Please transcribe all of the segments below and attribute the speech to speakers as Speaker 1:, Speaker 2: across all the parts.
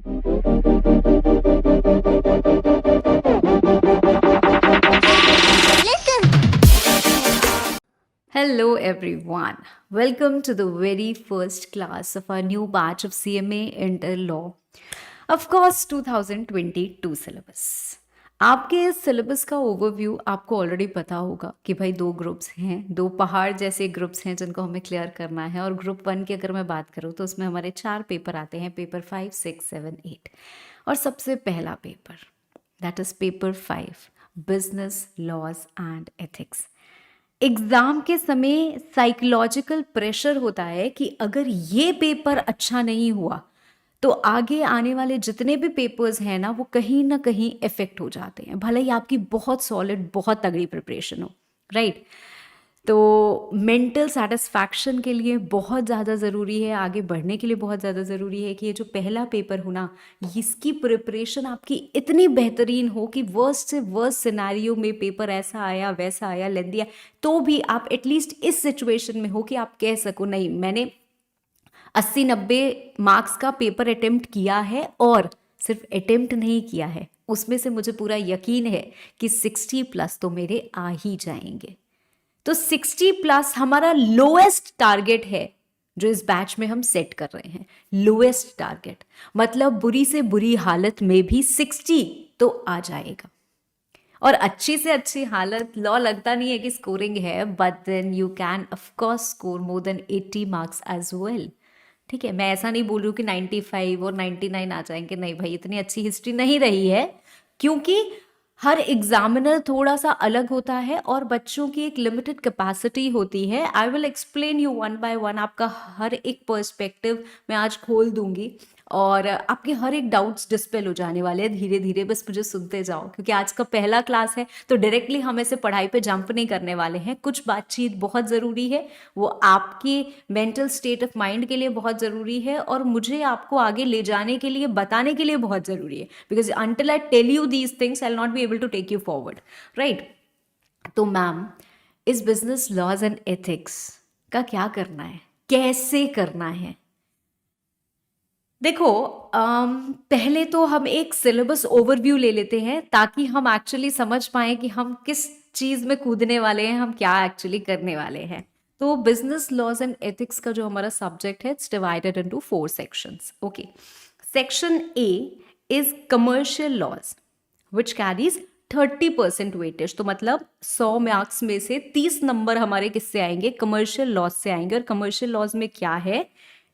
Speaker 1: Hello, everyone. Welcome to the very first class of our new batch of CMA Inter Law. Of course, 2022 syllabus. आपके इस syllabus का overview आपको already पता होगा कि भाई दो ग्रुप्स हैं, दो पहाड़ जैसे ग्रुप्स हैं जिनको हमें क्लियर करना है। और ग्रुप 1 की अगर मैं बात करूँ तो उसमें हमारे 4 पेपर आते हैं, पेपर 5, 6, 7, 8। और सबसे पहला paper that is paper 5, business laws and ethics. Exam के समय साइकोलॉजिकल प्रेशर होता है कि अगर ये पेपर अच्छा नहीं हुआ तो आगे आने वाले जितने भी पेपर्स हैं ना वो कहीं ना कहीं इफेक्ट हो जाते हैं, भले ही आपकी बहुत सॉलिड बहुत तगड़ी प्रिपरेशन हो, राइट। तो मेंटल सेटिस्फैक्शन के लिए बहुत ज़्यादा ज़रूरी है, आगे बढ़ने के लिए बहुत ज़्यादा ज़रूरी है कि ये जो पहला पेपर हो ना, इसकी प्रिपरेशन आपकी इतनी बेहतरीन हो कि वर्स्ट से वर्स्ट सिनेरियो में पेपर ऐसा आया वैसा आया लेंदी आया तो भी आप एटलीस्ट इस सिचुएशन में हो कि आप कह सको नहीं मैंने 80-90 मार्क्स का पेपर अटेम्प्ट किया है, और सिर्फ अटेम्प्ट नहीं किया है, उसमें से मुझे पूरा यकीन है कि 60+ तो मेरे आ ही जाएंगे। तो 60+ हमारा लोएस्ट टारगेट है जो इस बैच में हम सेट कर रहे हैं। लोएस्ट टारगेट मतलब बुरी से बुरी हालत में भी 60 तो आ जाएगा। और अच्छी से अच्छी हालत लॉ लगता नहीं है कि स्कोरिंग है, but then you can of course score more than 80 marks as well. ठीक है, मैं ऐसा नहीं बोल रही हूँ कि 95 और 99 आ जाएंगे, नहीं भाई, इतनी अच्छी हिस्ट्री नहीं रही है, क्योंकि हर एग्जामिनर थोड़ा सा अलग होता है और बच्चों की एक लिमिटेड कैपेसिटी होती है। I will explain you one by one, आपका हर एक पर्सपेक्टिव मैं आज खोल दूंगी और आपके हर एक डाउट्स डिस्पेल हो जाने वाले हैं धीरे धीरे। बस मुझे सुनते जाओ, क्योंकि आज का पहला क्लास है तो डायरेक्टली हम ऐसे पढ़ाई पे जंप नहीं करने वाले हैं। कुछ बातचीत बहुत ज़रूरी है, वो आपकी मेंटल स्टेट ऑफ माइंड के लिए बहुत ज़रूरी है और मुझे आपको आगे ले जाने के लिए बताने के लिए बहुत ज़रूरी है, because until I tell you these things I will not be able to take you forward, right. तो मैम, इस बिजनेस लॉज एंड एथिक्स का क्या करना है, कैसे करना है? देखो, पहले तो हम एक सिलेबस ओवरव्यू ले लेते हैं ताकि हम एक्चुअली समझ पाएं कि हम किस चीज़ में कूदने वाले हैं, हम क्या एक्चुअली करने वाले हैं। तो बिजनेस लॉज एंड एथिक्स का जो हमारा सब्जेक्ट है, it's divided into 4 sections. Okay, section A is commercial laws which carries 30% weightage. तो मतलब 100 मार्क्स में से 30 नंबर हमारे किससे आएंगे? कमर्शियल लॉज से आएंगे। और कमर्शियल लॉज में क्या है?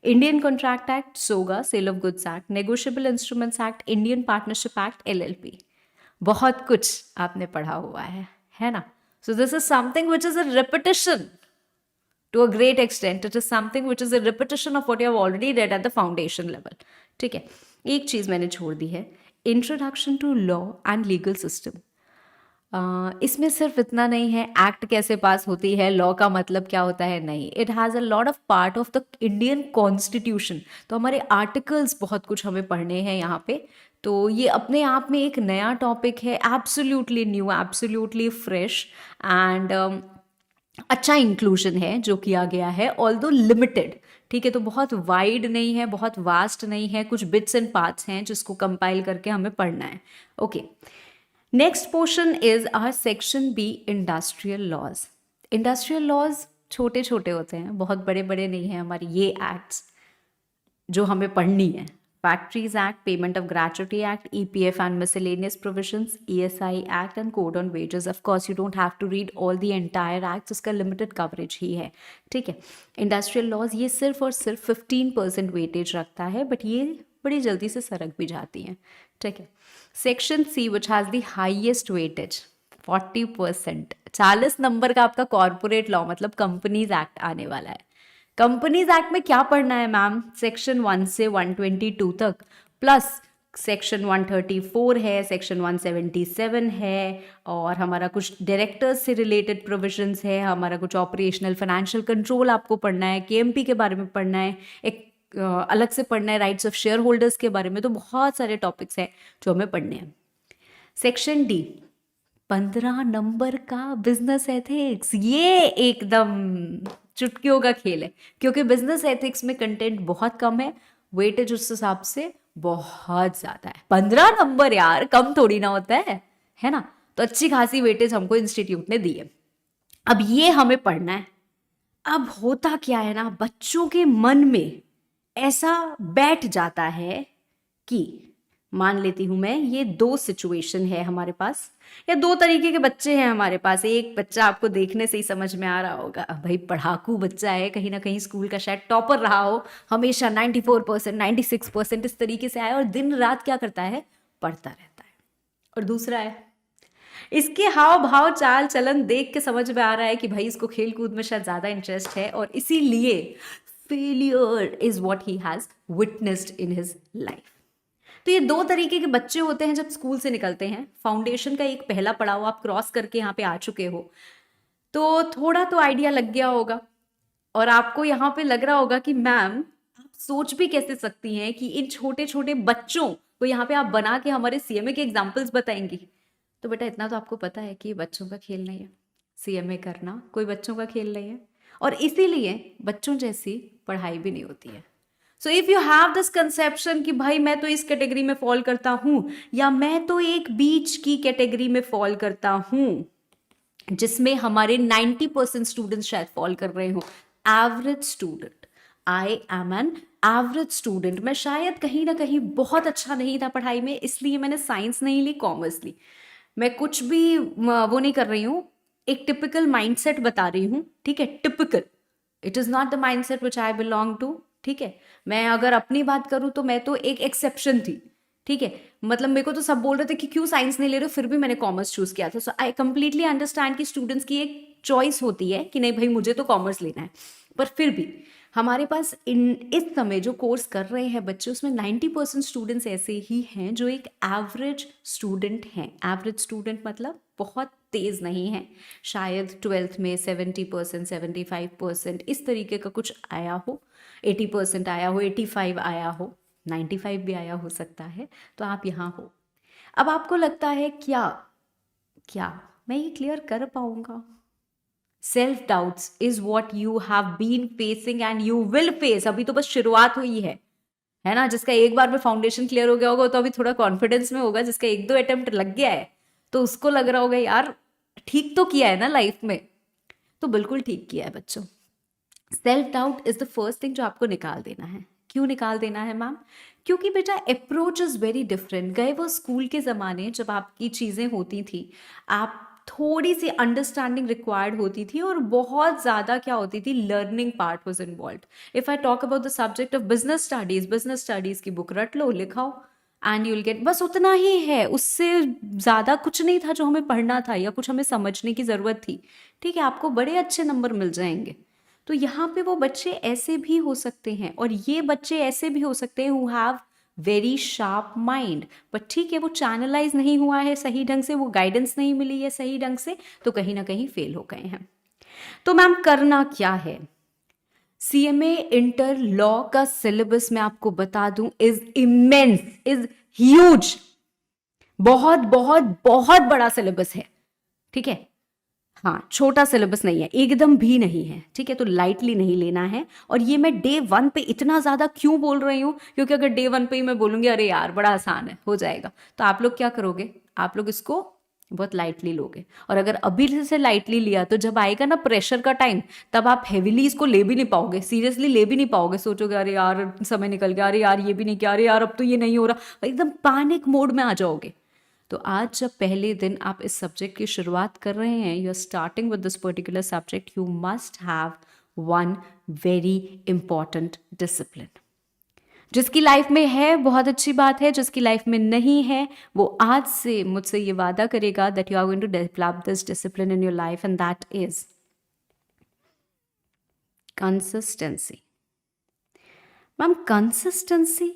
Speaker 1: इंडियन कॉन्ट्रैक्ट एक्ट, सोगा sale of goods act, negotiable instruments act, Indian partnership act, LLP. बहुत कुछ आपने पढ़ा हुआ है ना? So this is something which is a repetition to a great extent. It is something which is a repetition of what you have already read at the foundation level. ठीक है, एक चीज मैंने छोड़ दी है, introduction to law and legal system. इसमें सिर्फ इतना नहीं है एक्ट कैसे पास होती है, लॉ का मतलब क्या होता है, नहीं, it has a lot of part of the Indian constitution. तो हमारे आर्टिकल्स बहुत कुछ हमें पढ़ने हैं यहाँ पे। तो ये अपने आप में एक नया टॉपिक है, absolutely new, absolutely fresh and अच्छा इंक्लूजन है जो किया गया है, ऑल्दो लिमिटेड। ठीक है, तो बहुत वाइड नहीं है, बहुत वास्ट नहीं है, कुछ बिट्स एंड पार्ट्स हैं जिसको कंपाइल करके हमें पढ़ना है। Okay, next portion is our section B, industrial laws. Industrial laws छोटे छोटे होते हैं, बहुत बड़े बड़े नहीं हैं हमारी ये एक्ट्स जो हमें पढ़नी है। Factories act, payment of gratuity act, EPF and miscellaneous provisions, ESI act and code on wages. Of course you don't have to read all the entire act, इसका लिमिटेड कवरेज ही है। ठीक है, इंडस्ट्रियल लॉज ये सिर्फ और सिर्फ 15% weightage रखता है, बट ये बड़ी जल्दी से सरक भी जाती हैं। ठीक है, section C which has the highest weightage 40%, 40 नंबर का आपका कॉर्पोरेट लॉ मतलब कंपनीज एक्ट आने वाला है। कंपनीज एक्ट में क्या पढ़ना है मैम? सेक्शन 1 से 122 तक, प्लस सेक्शन 134 है, सेक्शन 177 है, और हमारा कुछ डायरेक्टर्स से रिलेटेड प्रोविजंस है, हमारा कुछ ऑपरेशनल फाइनेंशियल कंट्रोल आपको पढ़ना है, केएमपी के बारे में पढ़ना है, एक अलग से पढ़ना है राइट्स ऑफ शेयर होल्डर्स के बारे में। तो बहुत सारे टॉपिक्स हैं जो हमें पढ़ने हैं। सेक्शन डी, 15 नंबर का बिजनेस एथिक्स। ये एकदम चुटकियों का खेल है, क्योंकि बिजनेस एथिक्स में कंटेंट बहुत कम है, वेटेज उस हिसाब से बहुत ज्यादा है। 15 नंबर यार, कम थोड़ी ना होता है ना। तो अच्छी खासी वेटेज हमको इंस्टीट्यूट ने दी है। अब ये हमें पढ़ना है। अब होता क्या है ना, बच्चों के मन में ऐसा बैठ जाता है कि, मान लेती हूं मैं, ये दो सिचुएशन है हमारे पास, या दो तरीके के बच्चे हैं हमारे पास। एक बच्चा आपको देखने से ही समझ में आ रहा होगा, भाई पढ़ाकू बच्चा है, कहीं ना कहीं स्कूल का शायद टॉपर रहा हो, हमेशा 94%, 96% इस तरीके से आया और दिन रात क्या करता है, पढ़ता रहता है। और दूसरा है, इसके हाव भाव चाल चलन देख के समझ में आ रहा है कि भाई इसको खेल कूद में शायद ज्यादा इंटरेस्ट है, और इसीलिए failure is what he has witnessed in his life. तो ये दो तरीके के बच्चे होते हैं जब स्कूल से निकलते हैं। फाउंडेशन का एक पहला पड़ाव आप क्रॉस करके यहाँ पे आ चुके हो, तो थोड़ा तो आइडिया लग गया होगा, और आपको यहाँ पे लग रहा होगा कि मैम आप सोच भी कैसे सकती हैं कि इन छोटे छोटे बच्चों को यहाँ पे आप बना के हमारे सीएमए के एग्जाम्पल्स बताएंगी। तो बेटा इतना तो आपको पता है कि बच्चों का खेल नहीं है, सीएमए करना कोई बच्चों का खेल नहीं है, और इसीलिए बच्चों जैसी पढ़ाई भी नहीं होती है। So if you have this conception कि भाई मैं तो इस कैटेगरी में फॉल करता हूं, या मैं तो एक बीच की कैटेगरी में फॉल करता हूं, जिसमें हमारे 90% स्टूडेंट्स शायद फॉल कर रहे हो, average student, I am an average student. मैं शायद कहीं ना कहीं बहुत अच्छा नहीं था पढ़ाई में, इसलिए मैंने साइंस नहीं ली, कॉमर्स ली। मैं कुछ भी वो नहीं कर रही हूँ, एक टिपिकल माइंडसेट बता रही हूँ, ठीक है, typical. It is not the mindset which I belong to, ठीक है। मैं अगर अपनी बात करूँ तो मैं तो एक एक्सेप्शन थी, ठीक है। मतलब मेरे को तो सब बोल रहे थे कि क्यों साइंस नहीं ले रहे हो, फिर भी मैंने कॉमर्स चूज किया था। सो आई कंप्लीटली अंडरस्टैंड कि स्टूडेंट्स की एक चॉइस होती है कि नहीं भाई मुझे तो कॉमर्स लेना है, पर फिर भी हमारे पास इस समय जो कोर्स कर रहे हैं बच्चे, उसमें 90% स्टूडेंट्स ऐसे ही हैं जो एक एवरेज स्टूडेंट हैं। एवरेज स्टूडेंट मतलब बहुत तेज नहीं है, शायद 12th में 70%, 75% इस तरीके का कुछ आया हो, 80% आया हो, 85 आया हो, 95 भी आया हो सकता है, तो आप यहाँ हो। अब आपको लगता है क्या क्या मैं ये क्लियर कर पाऊंगा? Self doubts is what you have been facing and you will face. अभी तो बस शुरुआत हुई है ना। जिसका एक बार में फाउंडेशन क्लियर हो गया होगा तो अभी थोड़ा कॉन्फिडेंस में होगा, जिसका एक दो अटेम्प्ट लग गया है तो उसको लग रहा होगा यार ठीक तो किया है ना लाइफ में। तो बिल्कुल ठीक किया है बच्चों। Self doubt is the first thing जो आपको निकाल देना है। क्यों निकाल देना है मैम? क्योंकि बेटा अप्रोच इज वेरी डिफरेंट। गए वो स्कूल के ज़माने जब आपकी चीज़ें होती थी, आप थोड़ी सी अंडरस्टैंडिंग रिक्वायर्ड होती थी और बहुत ज़्यादा क्या होती थी, learning part was involve. If I talk about the subject of business studies की बुक रट लो, लिखाओ एंड यू विल गेट, बस उतना ही है, उससे ज़्यादा कुछ नहीं था जो हमें पढ़ना था या कुछ हमें समझने की ज़रूरत थी। ठीक है, आपको बड़े अच्छे नंबर मिल जाएंगे। तो यहाँ पे वो बच्चे ऐसे भी हो सकते हैं, और ये बच्चे ऐसे भी हो सकते हैं who have very sharp mind, पर ठीक है वो चैनलाइज नहीं हुआ है सही ढंग से, वो गाइडेंस नहीं मिली है सही ढंग से, तो कहीं ना कहीं फेल हो गए हैं। तो मैम करना क्या है? सीएमए इंटर लॉ का सिलेबस मैं आपको बता दूं इज इमेंस, इज ह्यूज, बहुत बहुत बहुत बड़ा सिलेबस है। ठीक है, हाँ, छोटा सिलेबस नहीं है, एकदम भी नहीं है। ठीक है, तो लाइटली नहीं लेना है। और ये मैं डे 1 पे इतना ज़्यादा क्यों बोल रही हूँ, क्योंकि अगर डे 1 पे ही मैं बोलूँगी अरे यार बड़ा आसान है, हो जाएगा, तो आप लोग क्या करोगे, आप लोग इसको बहुत लाइटली लोगे। और अगर अभी से लाइटली लिया तो जब आएगा ना प्रेशर का टाइम, तब आप हेविली इसको ले भी नहीं पाओगे, सीरियसली ले भी नहीं पाओगे। सोचोगे अरे यार समय निकल गया, अरे यार ये भी नहीं किया, अरे यार अब तो ये नहीं हो रहा, एकदम पैनिक मोड में आ जाओगे। तो आज जब पहले दिन आप इस सब्जेक्ट की शुरुआत कर रहे हैं, you are starting with this particular subject, you must have one very important discipline. जिसकी लाइफ में है बहुत अच्छी बात है, जिसकी लाइफ में नहीं है वो आज से मुझसे ये वादा करेगा that you are going to develop this discipline in your life, and that is consistency. Ma'am consistency,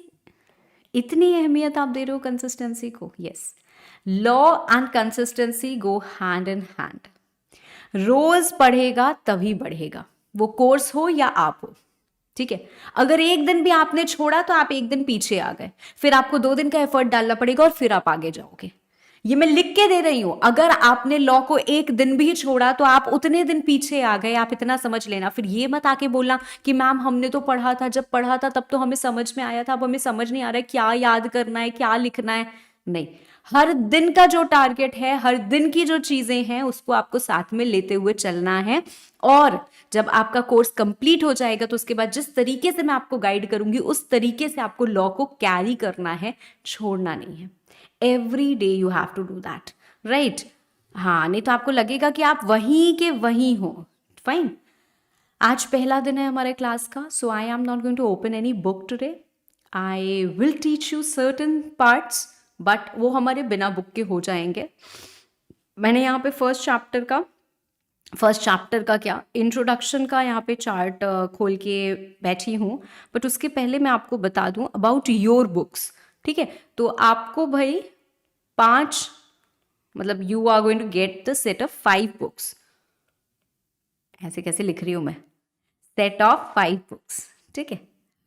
Speaker 1: इतनी अहमियत आप दे रहे हो कंसिस्टेंसी को? Yes, law and consistency go hand in hand. रोज पढ़ेगा तभी बढ़ेगा, वो कोर्स हो या आप हो। ठीक है, अगर एक दिन भी आपने छोड़ा तो आप एक दिन पीछे आ गए, फिर आपको 2 दिन का एफर्ट डालना पड़ेगा और फिर आप आगे जाओगे। ये मैं लिख के दे रही हूं। अगर आपने लॉ को एक दिन भी छोड़ा तो आप उतने दिन पीछे आ गए, आप इतना समझ लेना। फिर ये मत आके बोलना कि मैम हमने तो पढ़ा था, जब पढ़ा था तब तो हमें समझ में आया था, अब हमें समझ नहीं आ रहा है क्या याद करना है, क्या लिखना है। नहीं, हर दिन का जो टारगेट है, हर दिन की जो चीजें हैं, उसको आपको साथ में लेते हुए चलना है। और जब आपका कोर्स कंप्लीट हो जाएगा तो उसके बाद जिस तरीके से मैं आपको गाइड करूंगी उस तरीके से आपको लॉ को कैरी करना है, छोड़ना नहीं है। Every day you have to do that, right? हाँ, नहीं तो आपको लगेगा कि आप वहीं के वहीं हो। फाइन। आज पहला दिन है हमारे क्लास का, so I am not going to open any book today. I will teach you certain parts, but वो हमारे बिना बुक के हो जाएंगे। मैंने यहाँ पे फर्स्ट चैप्टर का क्या, इंट्रोडक्शन का यहाँ पे चार्ट खोल के बैठी हूँ। बट उसके पहले मैं आपको बता दूँ अबाउट योर बुक्स, ठीक है? तो आपको भाई 5, मतलब you are going to get the set of 5 books. ऐसे कैसे लिख रही हूँ मैं, सेट ऑफ 5 बुक्स, ठीक है?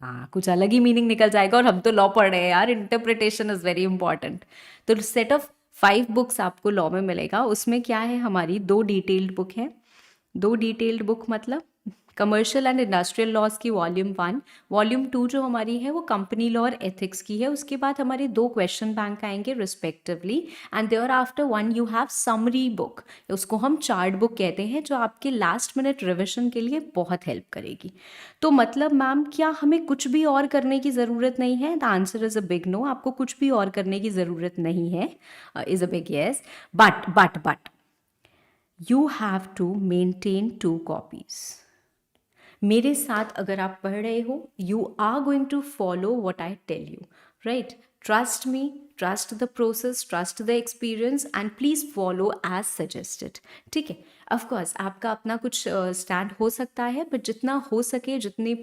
Speaker 1: हाँ, कुछ अलग ही मीनिंग निकल जाएगा, और हम तो लॉ पढ़ रहे हैं यार, इंटरप्रिटेशन इज वेरी इंपॉर्टेंट। तो सेट ऑफ 5 बुक्स आपको लॉ में मिलेगा। उसमें क्या है, हमारी 2 डिटेल्ड बुक है। 2 डिटेल्ड बुक मतलब कमर्शियल एंड इंडस्ट्रियल लॉज की वॉल्यूम 1, वॉल्यूम 2 जो हमारी है वो कंपनी लॉ और एथिक्स की है। उसके बाद हमारे 2 क्वेश्चन बैंक आएंगे respectively, and thereafter 1 you have summary book, उसको हम चार्ट बुक कहते हैं, जो आपके लास्ट मिनट रिविजन के लिए बहुत हेल्प करेगी। तो मतलब मैम क्या हमें कुछ भी और करने की ज़रूरत नहीं है? The answer is a big no, आपको कुछ भी और करने की ज़रूरत नहीं है, is a big yes. But you have to maintain 2 copies. मेरे साथ अगर आप पढ़ रहे हो, you are going to follow what I tell you, right? Trust me, trust the process, trust the experience, and please follow as suggested, ठीक है? Of course आपका अपना कुछ स्टैंड हो सकता है, बट जितना हो सके, जितनी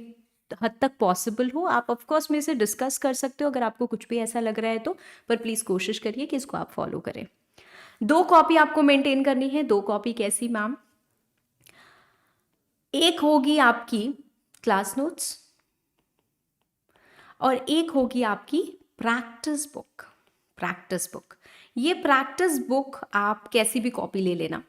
Speaker 1: हद तक पॉसिबल हो, आप ऑफकोर्स मेरे से डिस्कस कर सकते हो अगर आपको कुछ भी ऐसा लग रहा है तो। पर प्लीज़ कोशिश करिए कि इसको आप फॉलो करें। 2 कॉपी आपको मेंटेन करनी है। 2 कॉपी कैसी मैम? एक होगी आपकी क्लास नोट्स और एक होगी आपकी प्रैक्टिस बुक। प्रैक्टिस बुक, ये प्रैक्टिस बुक आप कैसी भी कॉपी ले लेना,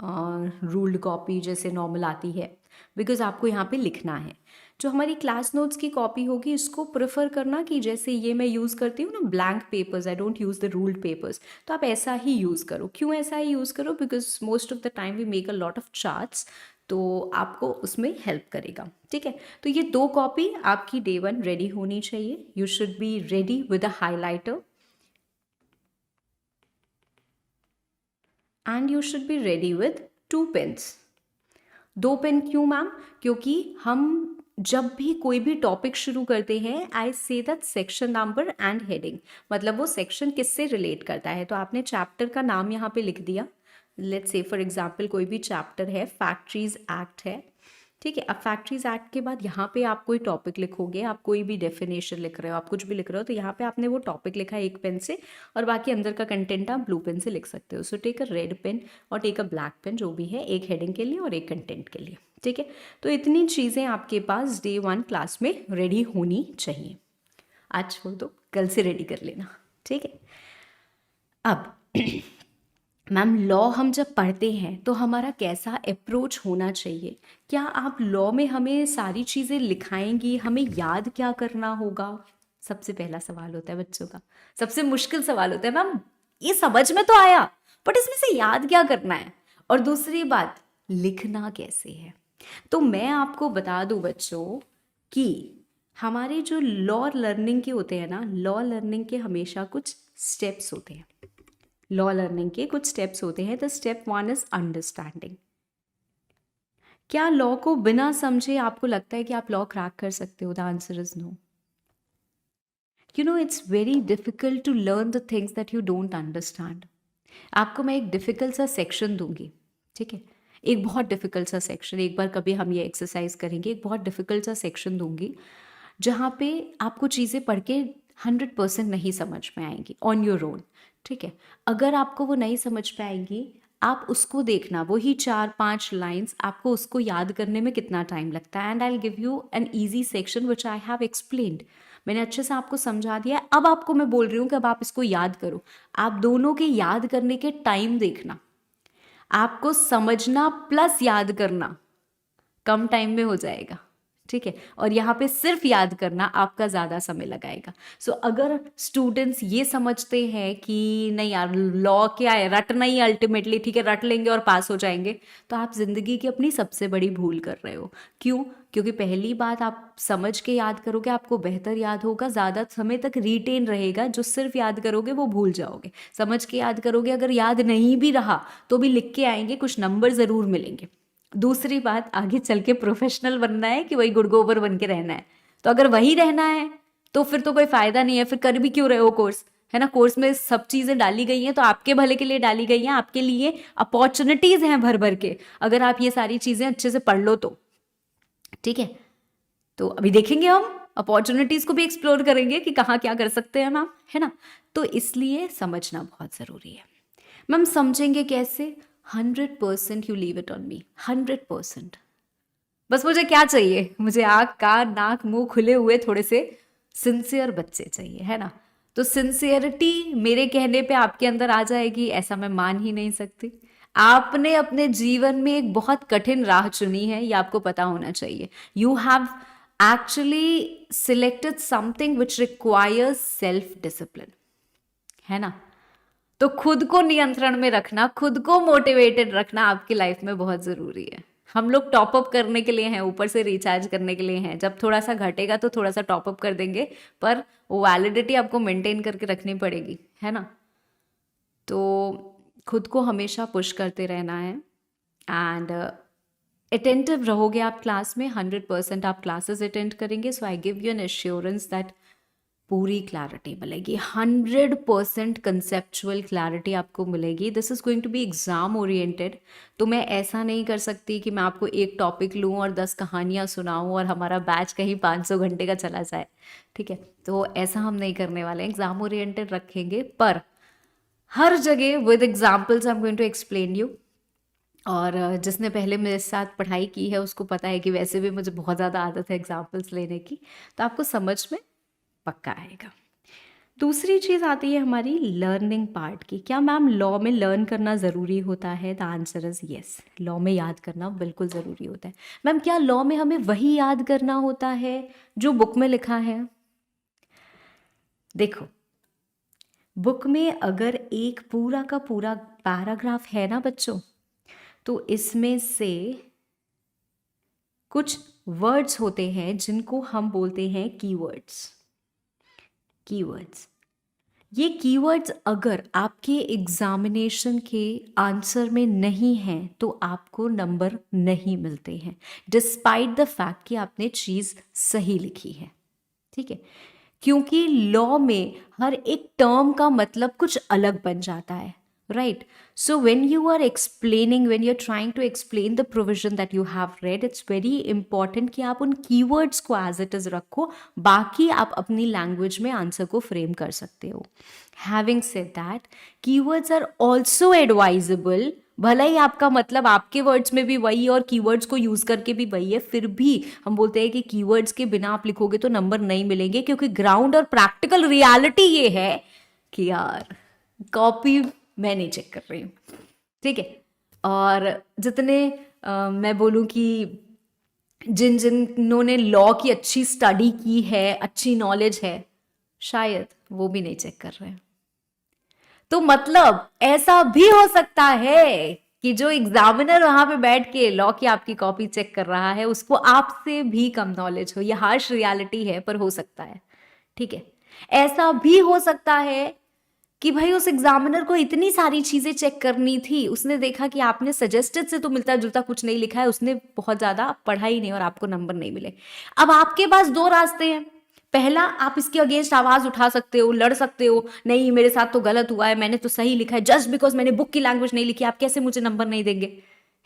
Speaker 1: रूल्ड कॉपी जैसे नॉर्मल आती है, बिकॉज आपको यहाँ पे लिखना है। जो हमारी क्लास नोट्स की कॉपी होगी, इसको प्रेफर करना कि जैसे ये मैं यूज़ करती हूँ ना, blank papers, I don't use the ruled papers, तो आप ऐसा ही यूज़ करो। क्यों ऐसा ही यूज़ करो? Because most of the time we make a lot of charts, तो आपको उसमें हेल्प करेगा, ठीक है? तो ये 2 कॉपी आपकी डे 1 रेडी होनी चाहिए। You should be ready with a highlighter and you should be ready with 2 pens. 2 pen क्यों मैम? क्योंकि हम जब भी कोई भी टॉपिक शुरू करते हैं, I say that section number and heading, मतलब वो सेक्शन किससे रिलेट करता है। तो आपने चैप्टर का नाम यहाँ पे लिख दिया। लेट्स से फॉर एग्जांपल कोई भी चैप्टर है, फैक्ट्रीज एक्ट है, ठीक है? अब फैक्ट्रीज एक्ट के बाद यहाँ पे आप कोई टॉपिक लिखोगे, आप कोई भी डेफिनेशन लिख रहे हो, आप कुछ भी लिख रहे हो, तो यहाँ पे आपने वो टॉपिक लिखा है एक पेन से, और बाकी अंदर का कंटेंट आप ब्लू पेन से लिख सकते हो। So take a red pen और टेक अ ब्लैक पेन, जो भी है, एक हेडिंग के लिए और एक कंटेंट के लिए, ठीक है? तो इतनी चीज़ें आपके पास डे 1 क्लास में रेडी होनी चाहिए। आज छोड़ दो, कल से रेडी कर लेना, ठीक है? अब मैम लॉ हम जब पढ़ते हैं तो हमारा कैसा अप्रोच होना चाहिए? क्या आप लॉ में हमें सारी चीज़ें लिखाएंगी, हमें याद क्या करना होगा? सबसे पहला सवाल होता है बच्चों का, सबसे मुश्किल सवाल होता है, मैम ये समझ में तो आया, बट इसमें से याद क्या करना है, और दूसरी बात, लिखना कैसे है? तो मैं आपको बता दूं बच्चों कि हमारे जो लॉ लर्निंग के होते हैं ना, लॉ लर्निंग के हमेशा कुछ स्टेप्स होते हैं। लॉ लर्निंग के कुछ स्टेप्स होते हैं। The step 1 is understanding. क्या लॉ को बिना समझे आपको लगता है कि आप लॉ क्रैक कर सकते हो? The answer is no. You know it's very difficult to learn the things that you don't understand. आपको मैं एक डिफिकल्ट सा सेक्शन दूंगी, ठीक है? एक बहुत डिफिकल्ट सा सेक्शन, एक बार कभी हम ये एक्सरसाइज करेंगे। एक बहुत डिफिकल्ट सा सेक्शन दूंगी जहाँ पे आपको चीज़ें पढ़ के 100% नहीं समझ में आएंगी ऑन योर ओन, ठीक है? अगर आपको वो नहीं समझ पाएंगी, आप उसको देखना, वही 4-5 लाइंस, आपको उसको याद करने में कितना टाइम लगता है। And I will give you an easy section which I have explained. मैंने अच्छे से आपको समझा दिया है। अब आपको मैं बोल रही हूँ कि अब आप इसको याद करो। आप दोनों के याद करने के टाइम देखना, आपको समझना प्लस याद करना कम टाइम में हो जाएगा, ठीक है। और यहाँ पे सिर्फ याद करना आपका ज़्यादा समय लगाएगा। सो अगर स्टूडेंट्स ये समझते हैं कि नहीं यार लॉ क्या है, रटना ही अल्टीमेटली, ठीक है रट लेंगे और पास हो जाएंगे, तो आप जिंदगी की अपनी सबसे बड़ी भूल कर रहे हो। क्यों? क्योंकि पहली बात, आप समझ के याद करोगे आपको बेहतर याद होगा, ज़्यादा समय तक रिटेन रहेगा। जो सिर्फ याद करोगे वो भूल जाओगे। समझ के याद करोगे, अगर याद नहीं भी रहा तो भी लिख के आएंगे, कुछ नंबर ज़रूर मिलेंगे। दूसरी बात, आगे चल के प्रोफेशनल बनना है कि वही गुड़ गोबर बन के रहना है। तो अगर वही रहना है तो फिर तो कोई फायदा नहीं है, फिर कर भी क्यों रहे हो कोर्स, है ना। कोर्स में सब चीजें डाली गई हैं तो आपके भले के लिए डाली गई हैं, आपके लिए अपॉर्चुनिटीज हैं भर भर के, अगर आप ये सारी चीजें अच्छे से पढ़ लो तो, ठीक है। तो अभी देखेंगे हम अपॉर्चुनिटीज को भी एक्सप्लोर करेंगे कि कहाँ क्या कर सकते हैं मैम, है ना। तो इसलिए समझना बहुत जरूरी है। मैम समझेंगे कैसे? 100% you leave it on me, 100%। बस मुझे क्या चाहिए? मुझे आँख कान नाक मुंह खुले हुए थोड़े से सिंसियर बच्चे चाहिए, है ना। तो सिंसियरिटी मेरे कहने पे आपके अंदर आ जाएगी, ऐसा मैं मान ही नहीं सकती। आपने अपने जीवन में एक बहुत कठिन राह चुनी है, ये आपको पता होना चाहिए। You have actually selected something which requires self discipline, है ना। तो खुद को नियंत्रण में रखना, खुद को मोटिवेटेड रखना आपकी लाइफ में बहुत जरूरी है। हम लोग टॉप अप करने के लिए हैं, ऊपर से रिचार्ज करने के लिए हैं। जब थोड़ा सा घटेगा तो थोड़ा सा टॉप अप कर देंगे, पर वो वैलिडिटी आपको मेंटेन करके रखनी पड़ेगी, है ना। तो खुद को हमेशा पुश करते रहना है एंड अटेंटिव रहोगे आप क्लास में। 100% आप क्लासेस अटेंड करेंगे। So I give you an assurance that पूरी क्लैरिटी मिलेगी, 100% कंसेप्चुअल क्लैरिटी आपको मिलेगी। This is going to be exam oriented. तो मैं ऐसा नहीं कर सकती कि मैं आपको एक टॉपिक लूँ और 10 कहानियाँ सुनाऊँ और हमारा बैच कहीं 500 घंटे का चला जाए, ठीक है। तो ऐसा हम नहीं करने वाले हैं, एग्जाम ओरिएंटेड रखेंगे, पर हर जगह with examples I am going to explain you. और जिसने पहले मेरे साथ पढ़ाई की है उसको पता है कि वैसे भी मुझे बहुत ज़्यादा आदत है एग्जाम्पल्स लेने की, तो आपको समझ में पक्का आएगा। दूसरी चीज़ आती है हमारी लर्निंग पार्ट की। क्या मैम लॉ में लर्न करना ज़रूरी होता है? The answer is yes, law में याद करना बिल्कुल ज़रूरी होता है। मैम क्या लॉ में हमें वही याद करना होता है जो बुक में लिखा है? देखो, बुक में अगर एक पूरा का पूरा पैराग्राफ है ना बच्चों, तो इसमें से कुछ वर्ड्स होते हैं जिनको हम बोलते हैं कीवर्ड्स। कीवर्ड्स, ये कीवर्ड्स अगर आपके एग्जामिनेशन के आंसर में नहीं हैं तो आपको नंबर नहीं मिलते हैं, डिस्पाइट द फैक्ट कि आपने चीज़ सही लिखी है, ठीक है। क्योंकि लॉ में हर एक टर्म का मतलब कुछ अलग बन जाता है, right? So when you are explaining, when you're trying to explain the provision that you have read, it's very important कि आप उन keywords को as it is रखो, बाकी आप अपनी लैंग्वेज में आंसर को फ्रेम कर सकते हो। Having said that, keywords are also advisable। भला ही आपका मतलब आपके वर्ड्स में भी वही और कीवर्ड्स को यूज करके भी वही है, फिर भी हम बोलते हैं कि कीवर्ड्स के बिना आप लिखोगे तो नंबर नहीं मिलेंगे, क्योंकि ग्राउंड और प्रैक्टिकल रियलिटी ये है कि यार कॉपी मैं नहीं चेक कर रही हूँ, ठीक है। और जितने मैं बोलूँ कि जिन्होंने लॉ की अच्छी स्टडी की है, अच्छी नॉलेज है, शायद वो भी नहीं चेक कर रहे हैं। तो मतलब ऐसा भी हो सकता है कि जो एग्जामिनर वहां पे बैठ के लॉ की आपकी कॉपी चेक कर रहा है उसको आपसे भी कम नॉलेज हो। ये हार्श रियलिटी है, पर हो सकता है, ठीक है। ऐसा भी हो सकता है कि भाई उस एग्जामिनर को इतनी सारी चीजें चेक करनी थी, उसने देखा कि आपने सजेस्टेड से तो मिलता जुलता कुछ नहीं लिखा है, उसने बहुत ज्यादा पढ़ा ही नहीं और आपको नंबर नहीं मिले। अब आपके पास दो रास्ते हैं। पहला, आप इसके अगेंस्ट आवाज उठा सकते हो, लड़ सकते हो, नहीं मेरे साथ तो गलत हुआ है, मैंने तो सही लिखा है, जस्ट बिकॉज मैंने बुक की लैंग्वेज नहीं लिखी आप कैसे मुझे नंबर नहीं देंगे,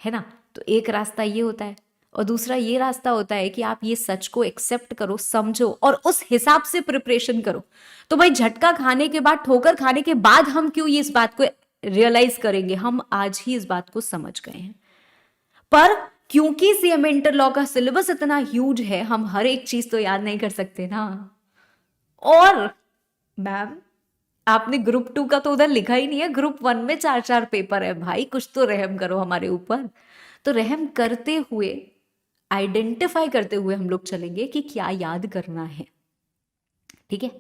Speaker 1: है ना। तो एक रास्ता ये होता है, और दूसरा ये रास्ता होता है कि आप ये सच को एक्सेप्ट करो, समझो और उस हिसाब से प्रिपरेशन करो। तो भाई झटका खाने के बाद, ठोकर खाने के बाद हम क्यों ये इस बात को रियलाइज करेंगे, हम आज ही इस बात को समझ गए हैं। पर क्योंकि सीएमए इंटर लॉ का सिलेबस इतना ह्यूज है, हम हर एक चीज तो याद नहीं कर सकते ना। और मैम आपने ग्रुप 2 का तो उधर लिखा ही नहीं है, ग्रुप 1 में 4 पेपर है भाई, कुछ तो रहम करो हमारे ऊपर। तो रहम करते हुए, आइडेंटिफाई करते हुए हम लोग चलेंगे कि क्या याद करना है। ठीक है,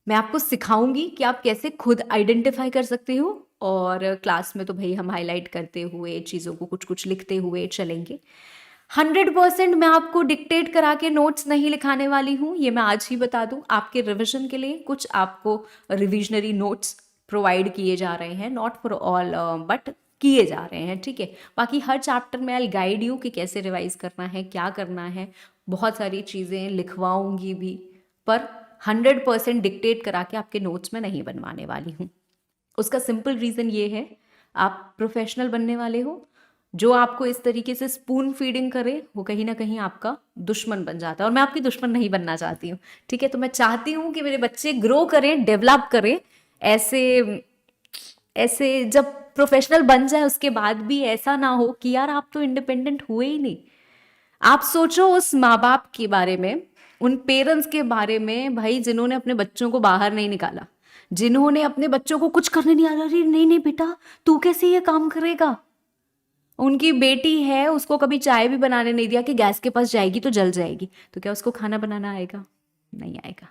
Speaker 1: मैं आपको सिखाऊंगी कि आप कैसे खुद आइडेंटिफाई कर सकते हो, और क्लास में तो भाई हम हाईलाइट करते हुए चीज़ों को कुछ कुछ लिखते हुए चलेंगे। 100% मैं आपको डिक्टेट करा के नोट्स नहीं लिखाने वाली हूँ, ये मैं आज ही बता दूँ। आपके रिविजन के लिए कुछ आपको रिविजनरी नोट्स प्रोवाइड किए जा रहे हैं, नॉट फॉर ऑल बट किए जा रहे हैं। ठीक है, बाकी हर चैप्टर में आई गाइड यू कि कैसे रिवाइज करना है, क्या करना है, बहुत सारी चीज़ें लिखवाऊंगी भी, पर 100% डिक्टेट करा के आपके नोट्स में नहीं बनवाने वाली हूँ। उसका सिंपल रीज़न ये है, आप प्रोफेशनल बनने वाले हो। जो आपको इस तरीके से स्पून फीडिंग करे वो कहीं ना कहीं आपका दुश्मन बन जाता है, और मैं आपकी दुश्मन नहीं बनना चाहती हूँ। ठीक है, तो मैं चाहती हूँ कि मेरे बच्चे ग्रो करें, डेवलप करें, ऐसे ऐसे जब प्रोफेशनल बन जाए उसके बाद भी ऐसा ना हो कि यार आप तो इंडिपेंडेंट हुए ही नहीं। आप सोचो उस माँ बाप के बारे में, उन पेरेंट्स के बारे में भाई, जिन्होंने अपने बच्चों को बाहर नहीं निकाला, जिन्होंने अपने बच्चों को कुछ करने नहीं आ रही, नहीं नहीं बेटा तू कैसे ये काम करेगा। उनकी बेटी है, उसको कभी चाय भी बनाने नहीं दिया कि गैस के पास जाएगी तो जल जाएगी, तो क्या उसको खाना बनाना आएगा? नहीं आएगा।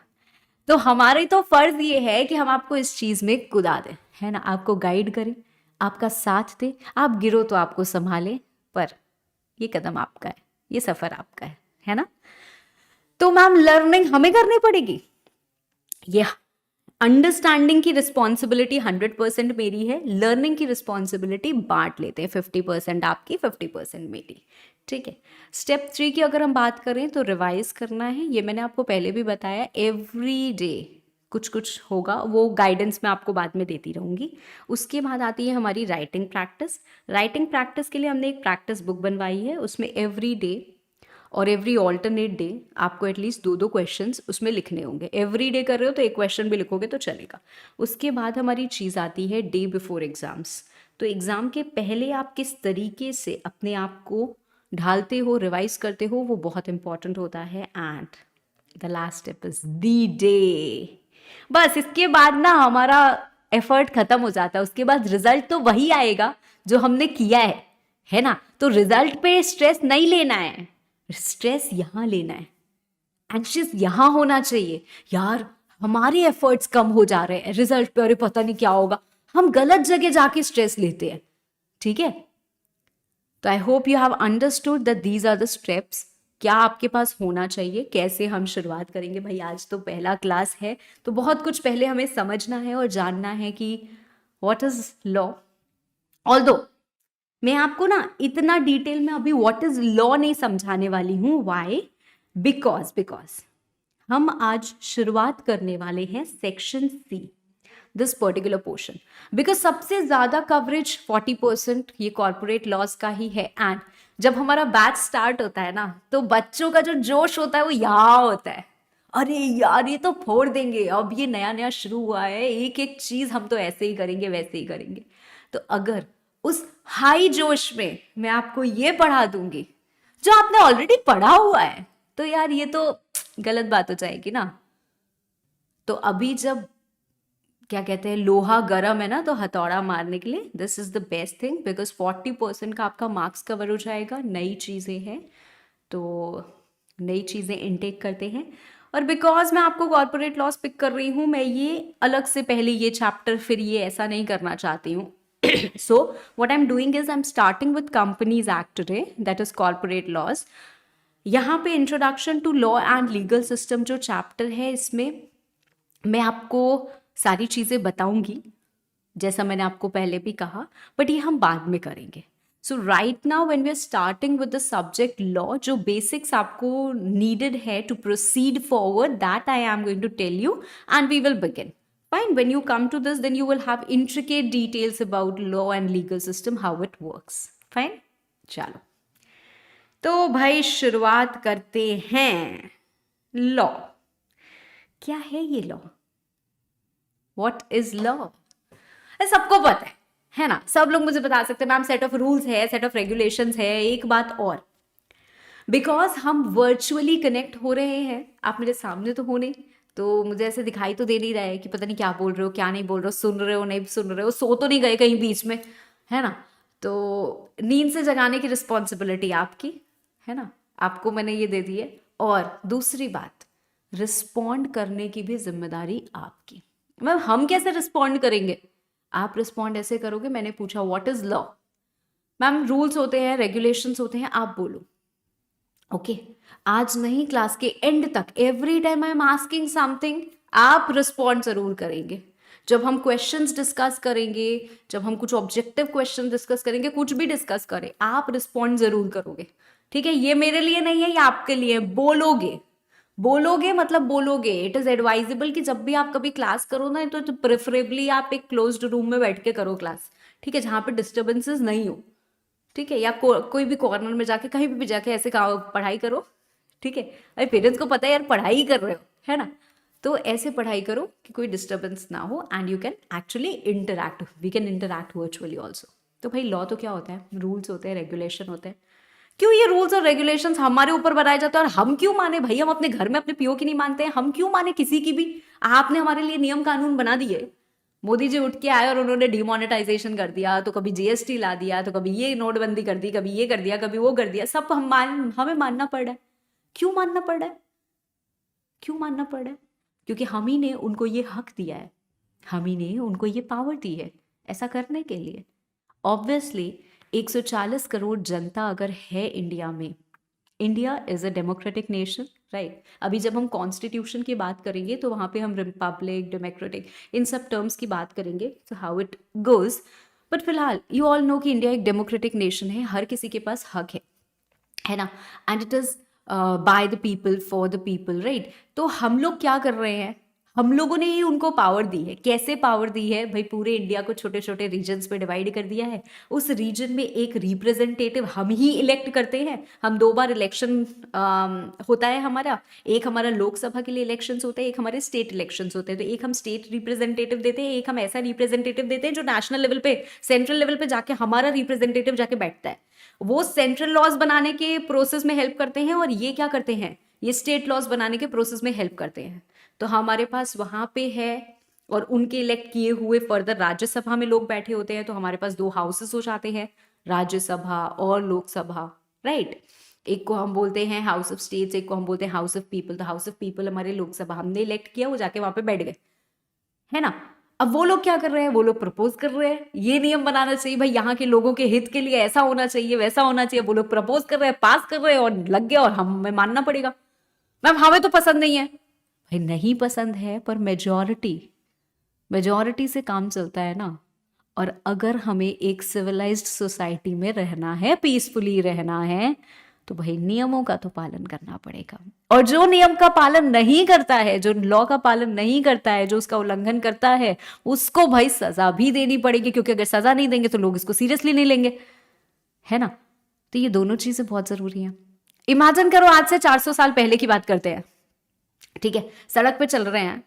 Speaker 1: तो हमारी तो फर्ज ये है कि हम आपको इस चीज में कुदा दें, है ना, आपको गाइड करें, आपका साथ दे, आप गिरो तो आपको संभाले, पर ये कदम आपका है, ये सफर आपका है ना। तो मैम लर्निंग हमें करनी पड़ेगी, ये अंडरस्टैंडिंग की रिस्पॉन्सिबिलिटी 100% मेरी है, लर्निंग की रिस्पॉन्सिबिलिटी बांट लेते हैं, 50% आपकी 50% मेरी। ठीक है, स्टेप 3 की अगर हम बात करें तो रिवाइज करना है, ये मैंने आपको पहले भी बताया, एवरी डे कुछ कुछ होगा, वो गाइडेंस मैं आपको बाद में देती रहूंगी। उसके बाद आती है हमारी राइटिंग प्रैक्टिस। राइटिंग प्रैक्टिस के लिए हमने एक प्रैक्टिस बुक बनवाई है, उसमें एवरी डे और एवरी ऑल्टरनेट डे आपको एटलीस्ट 2-2 क्वेश्चंस उसमें लिखने होंगे। एवरी डे कर रहे हो तो एक क्वेश्चन भी लिखोगे तो चलेगा। उसके बाद हमारी चीज़ आती है डे बिफोर एग्जाम्स। तो एग्ज़ाम के पहले आप किस तरीके से अपने आप को ढालते हो, रिवाइज करते हो, वो बहुत इंपॉर्टेंट होता है। And the last step is the day. बस इसके बाद ना हमारा एफर्ट खत्म हो जाता है, उसके बाद रिजल्ट तो वही आएगा जो हमने किया है ना। तो रिजल्ट पे स्ट्रेस नहीं लेना है, स्ट्रेस यहां लेना है, एंग्शियस यहां होना चाहिए, यार हमारे एफर्ट्स कम हो जा रहे हैं रिजल्ट पे, अरे पता नहीं क्या होगा, हम गलत जगह जाके स्ट्रेस लेते हैं। ठीक है, तो I hope you have understood that these are the steps, क्या आपके पास होना चाहिए, कैसे हम शुरुआत करेंगे। भाई आज तो पहला क्लास है, तो बहुत कुछ पहले हमें समझना है और जानना है कि व्हाट इज लॉ। ऑल्दो मैं आपको ना इतना डिटेल में अभी व्हाट इज लॉ नहीं समझाने वाली हूं। व्हाई? बिकॉज हम आज शुरुआत करने वाले हैं section C, this particular portion, because सबसे ज्यादा कवरेज 40% ये कॉर्पोरेट लॉस का ही है। एंड जब हमारा बैच स्टार्ट होता है ना, तो बच्चों का जो जोश होता है वो यहाँ होता है, अरे यार ये तो फोड़ देंगे, अब ये नया नया शुरू हुआ है, एक एक चीज हम तो ऐसे ही करेंगे वैसे ही करेंगे। तो अगर उस हाई जोश में मैं आपको ये पढ़ा दूंगी जो आपने ऑलरेडी पढ़ा हुआ है, तो यार ये तो गलत बात हो जाएगी ना। तो अभी जब क्या कहते हैं लोहा गर्म है ना, तो हथौड़ा मारने के लिए this is the best thing, because 40% का आपका मार्क्स कवर हो जाएगा। नई चीज़ें हैं तो नई चीज़ें इनटेक करते हैं। और बिकॉज मैं आपको कॉर्पोरेट लॉस पिक कर रही हूँ, मैं ये अलग से पहले ये चैप्टर फिर ये ऐसा नहीं करना चाहती हूँ। So what I am doing is I am starting with companies act today, that is corporate laws. यहाँ पे introduction to law and legal system जो चैप्टर है, इसमें मैं आपको सारी चीज़ें बताऊंगी जैसा मैंने आपको पहले भी कहा, बट ये हम बाद में करेंगे। So right now when we are starting with the subject law, जो बेसिक्स आपको नीडेड है to proceed forward, that I am going to tell you and we will begin. Fine, when you come to this, then you will have intricate details about law and legal system, how it works. Fine? चलो, तो भाई शुरुआत करते हैं। Law क्या है? ये law, what is law? सबको पता है ना, सब लोग मुझे बता सकते हैं मैम सेट ऑफ रूल्स है, सेट ऑफ रेगुलेशंस है। एक बात और, बिकॉज हम वर्चुअली कनेक्ट हो रहे हैं, आप मेरे सामने तो हो नहीं, तो मुझे ऐसे दिखाई तो दे नहीं रहा है कि पता नहीं क्या बोल रहे हो, क्या नहीं बोल रहे हो, सुन रहे हो नहीं सुन रहे हो, सो तो नहीं गए कहीं बीच में, है ना। तो नींद से जगाने की रिस्पॉन्सिबिलिटी आपकी, है ना, आपको मैंने ये दे दी है। और दूसरी बात, रिस्पॉन्ड करने की भी जिम्मेदारी आपकी। मतलब हम कैसे रिस्पॉन्ड करेंगे, आप रिस्पॉन्ड ऐसे करोगे, मैंने पूछा what is law, ma'am rules होते हैं, रेगुलेशंस होते हैं, आप बोलो ओके। आज नहीं, क्लास के एंड तक every time I am asking something, आप रिस्पॉन्ड जरूर करेंगे। जब हम क्वेश्चंस डिस्कस करेंगे, जब हम कुछ ऑब्जेक्टिव क्वेश्चन डिस्कस करेंगे, कुछ भी डिस्कस करें, आप रिस्पॉन्ड जरूर करोगे, ठीक है। ये मेरे लिए नहीं है, ये आपके लिए, बोलोगे। बोलोगे मतलब बोलोगे। इट इज एडवाइजेबल कि जब भी आप कभी क्लास करो ना, तो प्रेफरेबली आप एक क्लोज्ड रूम में बैठ के करो क्लास, ठीक है, जहां पे डिस्टर्बेंसेस नहीं हो, ठीक है। या कोई भी कॉर्नर में जाके, कहीं भी जाके ऐसे पढ़ाई करो, ठीक है। अरे पेरेंट्स को पता है यार पढ़ाई ही कर रहे हो, है ना, तो ऐसे पढ़ाई करो कि कोई डिस्टर्बेंस ना हो and you can actually interact, we can interact virtually also. तो भाई लॉ तो क्या होता है, रूल्स होते हैं, रेगुलेशन होते हैं। क्यों ये रूल्स और रेगुलेशंस हमारे ऊपर बनाए जाते हैं, और हम क्यों माने भाई, हम अपने घर में अपने पीओ की नहीं मानते हैं, हम क्यों माने किसी की भी। आपने हमारे लिए नियम कानून बना दिए, मोदी जी उठ के आए और उन्होंने डिमोनेटाइजेशन कर दिया, तो कभी जीएसटी ला दिया, तो कभी ये नोटबंदी कर दी, कभी ये कर दिया, कभी वो कर दिया, सब हमें मानना पड़ रहा है। क्यों मानना पड़ रहा है, क्यों मानना पड़ रहा है, क्योंकि हम ही ने उनको ये हक दिया है, हम ही ने उनको ये पावर दी है ऐसा करने के लिए। ऑब्वियसली 140 करोड़ जनता अगर है इंडिया में, India is a democratic nation, right. अभी जब हम कॉन्स्टिट्यूशन की बात करेंगे तो वहां पे हम रिपब्लिक, डेमोक्रेटिक, इन सब टर्म्स की बात करेंगे, तो हाउ इट गोज। बट फिलहाल यू ऑल नो कि इंडिया एक डेमोक्रेटिक नेशन है, हर किसी के पास हक है ना, and it is by the people for the people, right. तो हम लोग क्या कर रहे हैं, हम लोगों ने ही उनको पावर दी है। कैसे पावर दी है भाई, पूरे इंडिया को छोटे छोटे रीजन्स में डिवाइड कर दिया है, उस रीजन में एक रिप्रेजेंटेटिव हम ही इलेक्ट करते हैं। हम 2 बार इलेक्शन होता है हमारा, एक हमारा लोकसभा के लिए इलेक्शंस होते हैं, एक हमारे स्टेट इलेक्शंस होते हैं। तो एक हम स्टेट रिप्रेजेंटेटिव देते हैं, एक हम ऐसा रिप्रेजेंटेटिव देते हैं जो नेशनल लेवल पे, सेंट्रल लेवल पे जाके हमारा रिप्रेजेंटेटिव जाके बैठता है, वो सेंट्रल लॉज बनाने के प्रोसेस में हेल्प करते हैं, और ये क्या करते हैं, ये स्टेट लॉज बनाने के प्रोसेस में हेल्प करते हैं। तो हमारे पास वहां पे है, और उनके इलेक्ट किए हुए फर्दर राज्यसभा में लोग बैठे होते हैं, तो हमारे पास 2 हाउसेस हो जाते हैं, राज्यसभा और लोकसभा, राइट। एक को हम बोलते हैं हाउस ऑफ स्टेट्स, एक को हम बोलते हैं हाउस ऑफ पीपल। तो हाउस ऑफ पीपल हमारे लोकसभा, हमने इलेक्ट किया, वो जाके वहां पे बैठ गए, है ना। अब वो लोग क्या कर रहे हैं, वो लोग प्रपोज कर रहे हैं, ये नियम बनाना चाहिए भाई, यहाँ के लोगों के हित के लिए ऐसा होना चाहिए, वैसा होना चाहिए। वो लोग प्रपोज कर रहे हैं, पास कर रहे हैं, और लग गया, और हमें मानना पड़ेगा। मैम हमें तो पसंद नहीं है, भाई नहीं पसंद है, पर मेजॉरिटी, मेजॉरिटी से काम चलता है ना। और अगर हमें एक सिविलाइज्ड सोसाइटी में रहना है, पीसफुली रहना है, तो भाई नियमों का तो पालन करना पड़ेगा। और जो नियम का पालन नहीं करता है, जो लॉ का पालन नहीं करता है, जो उसका उल्लंघन करता है, उसको भाई सजा भी देनी पड़ेगी, क्योंकि अगर सजा नहीं देंगे तो लोग इसको सीरियसली नहीं लेंगे, है ना। तो ये दोनों चीजें बहुत जरूरी हैं। इमेजिन करो, आज से 400 साल पहले की बात करते हैं, ठीक है, सड़क पे चल रहे हैं,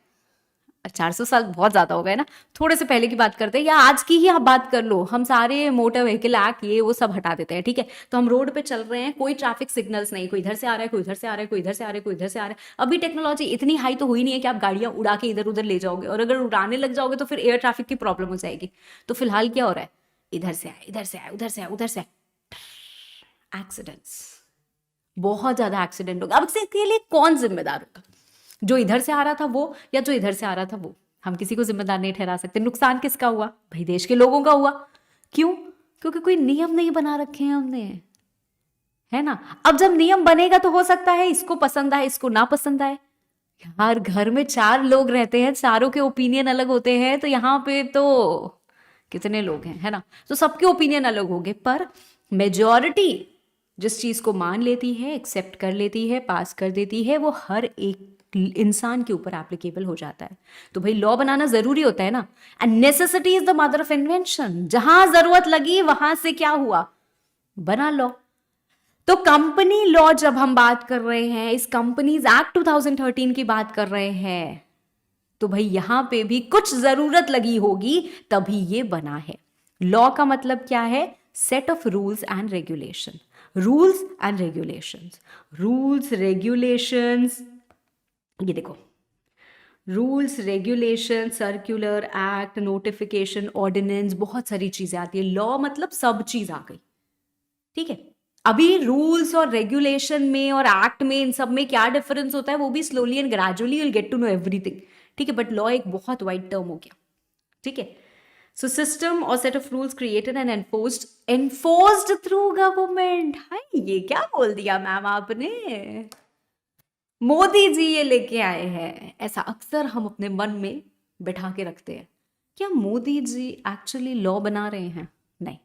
Speaker 1: 400 साल बहुत ज्यादा हो गए ना, थोड़े से पहले की बात करते हैं, या आज की ही आप बात कर लो, हम सारे मोटर व्हीकल एक्ट ये वो सब हटा देते हैं, ठीक है। तो हम रोड पे चल रहे हैं, कोई ट्रैफिक सिग्नल्स नहीं, कोई इधर से आ रहा है, कोई इधर से आ रहा है, कोई इधर से आ रहा है, कोई इधर से आ रहा है। अभी टेक्नोलॉजी इतनी हाई तो हुई नहीं है कि आप गाड़ियां उड़ा के इधर उधर ले जाओगे, और अगर उड़ाने लग जाओगे तो फिर एयर ट्रैफिक की प्रॉब्लम हो जाएगी। तो फिलहाल क्या हो रहा है, इधर से आए, इधर से आए, उधर से आए, उधर से एक्सीडेंट्स, बहुत ज्यादा एक्सीडेंट हो गया। अब इसके लिए कौन जिम्मेदार होगा, जो इधर से आ रहा था वो, या जो इधर से आ रहा था वो। हम किसी को जिम्मेदार नहीं ठहरा सकते। नुकसान किसका हुआ भाई, देश के लोगों का हुआ। क्यों, क्योंकि कोई नियम नहीं बना रखे हैं हमने, है ना। अब जब नियम बनेगा तो हो सकता है इसको पसंद आए, इसको ना पसंद आए। हर घर में 4 लोग रहते हैं, चारों के ओपिनियन अलग होते हैं, तो यहाँ पे तो कितने लोग हैं, है ना। तो सबके ओपिनियन अलग होंगे, पर मेजॉरिटी जिस चीज को मान लेती है, एक्सेप्ट कर लेती है, पास कर देती है, वो हर एक इंसान के ऊपर एप्लीकेबल हो जाता है। तो भाई लॉ बनाना जरूरी होता है ना, and necessity is the mother of invention. जहां जरूरत लगी वहां से क्या हुआ, बना लॉ। तो कंपनी लॉ जब हम बात कर रहे हैं, इस कंपनीज एक्ट 2013 की बात कर रहे हैं, तो भाई यहां पे भी कुछ जरूरत लगी होगी तभी ये बना है। लॉ का मतलब क्या है, set of rules and regulation, rules and regulations, rules regulations. ये देखो, rules, regulation, circular, act, notification, ordinance, बहुत सारी चीजें आती है। लॉ मतलब सब चीज आ गई, ठीक है। अभी रूल्स और रेगुलेशन में और एक्ट में, इन सब में क्या डिफरेंस होता है वो भी slowly and gradually you will get to know everything, ठीक है। बट लॉ एक बहुत वाइड टर्म हो गया, ठीक है। सो सिस्टम और set of rules created and enforced through government. हाय, ये क्या बोल दिया मैम आपने, मोदी जी ये लेके आए हैं। ऐसा अक्सर हम अपने मन में बैठा के रखते हैं। क्या मोदी जी एक्चुअली लॉ बना रहे हैं? नहीं,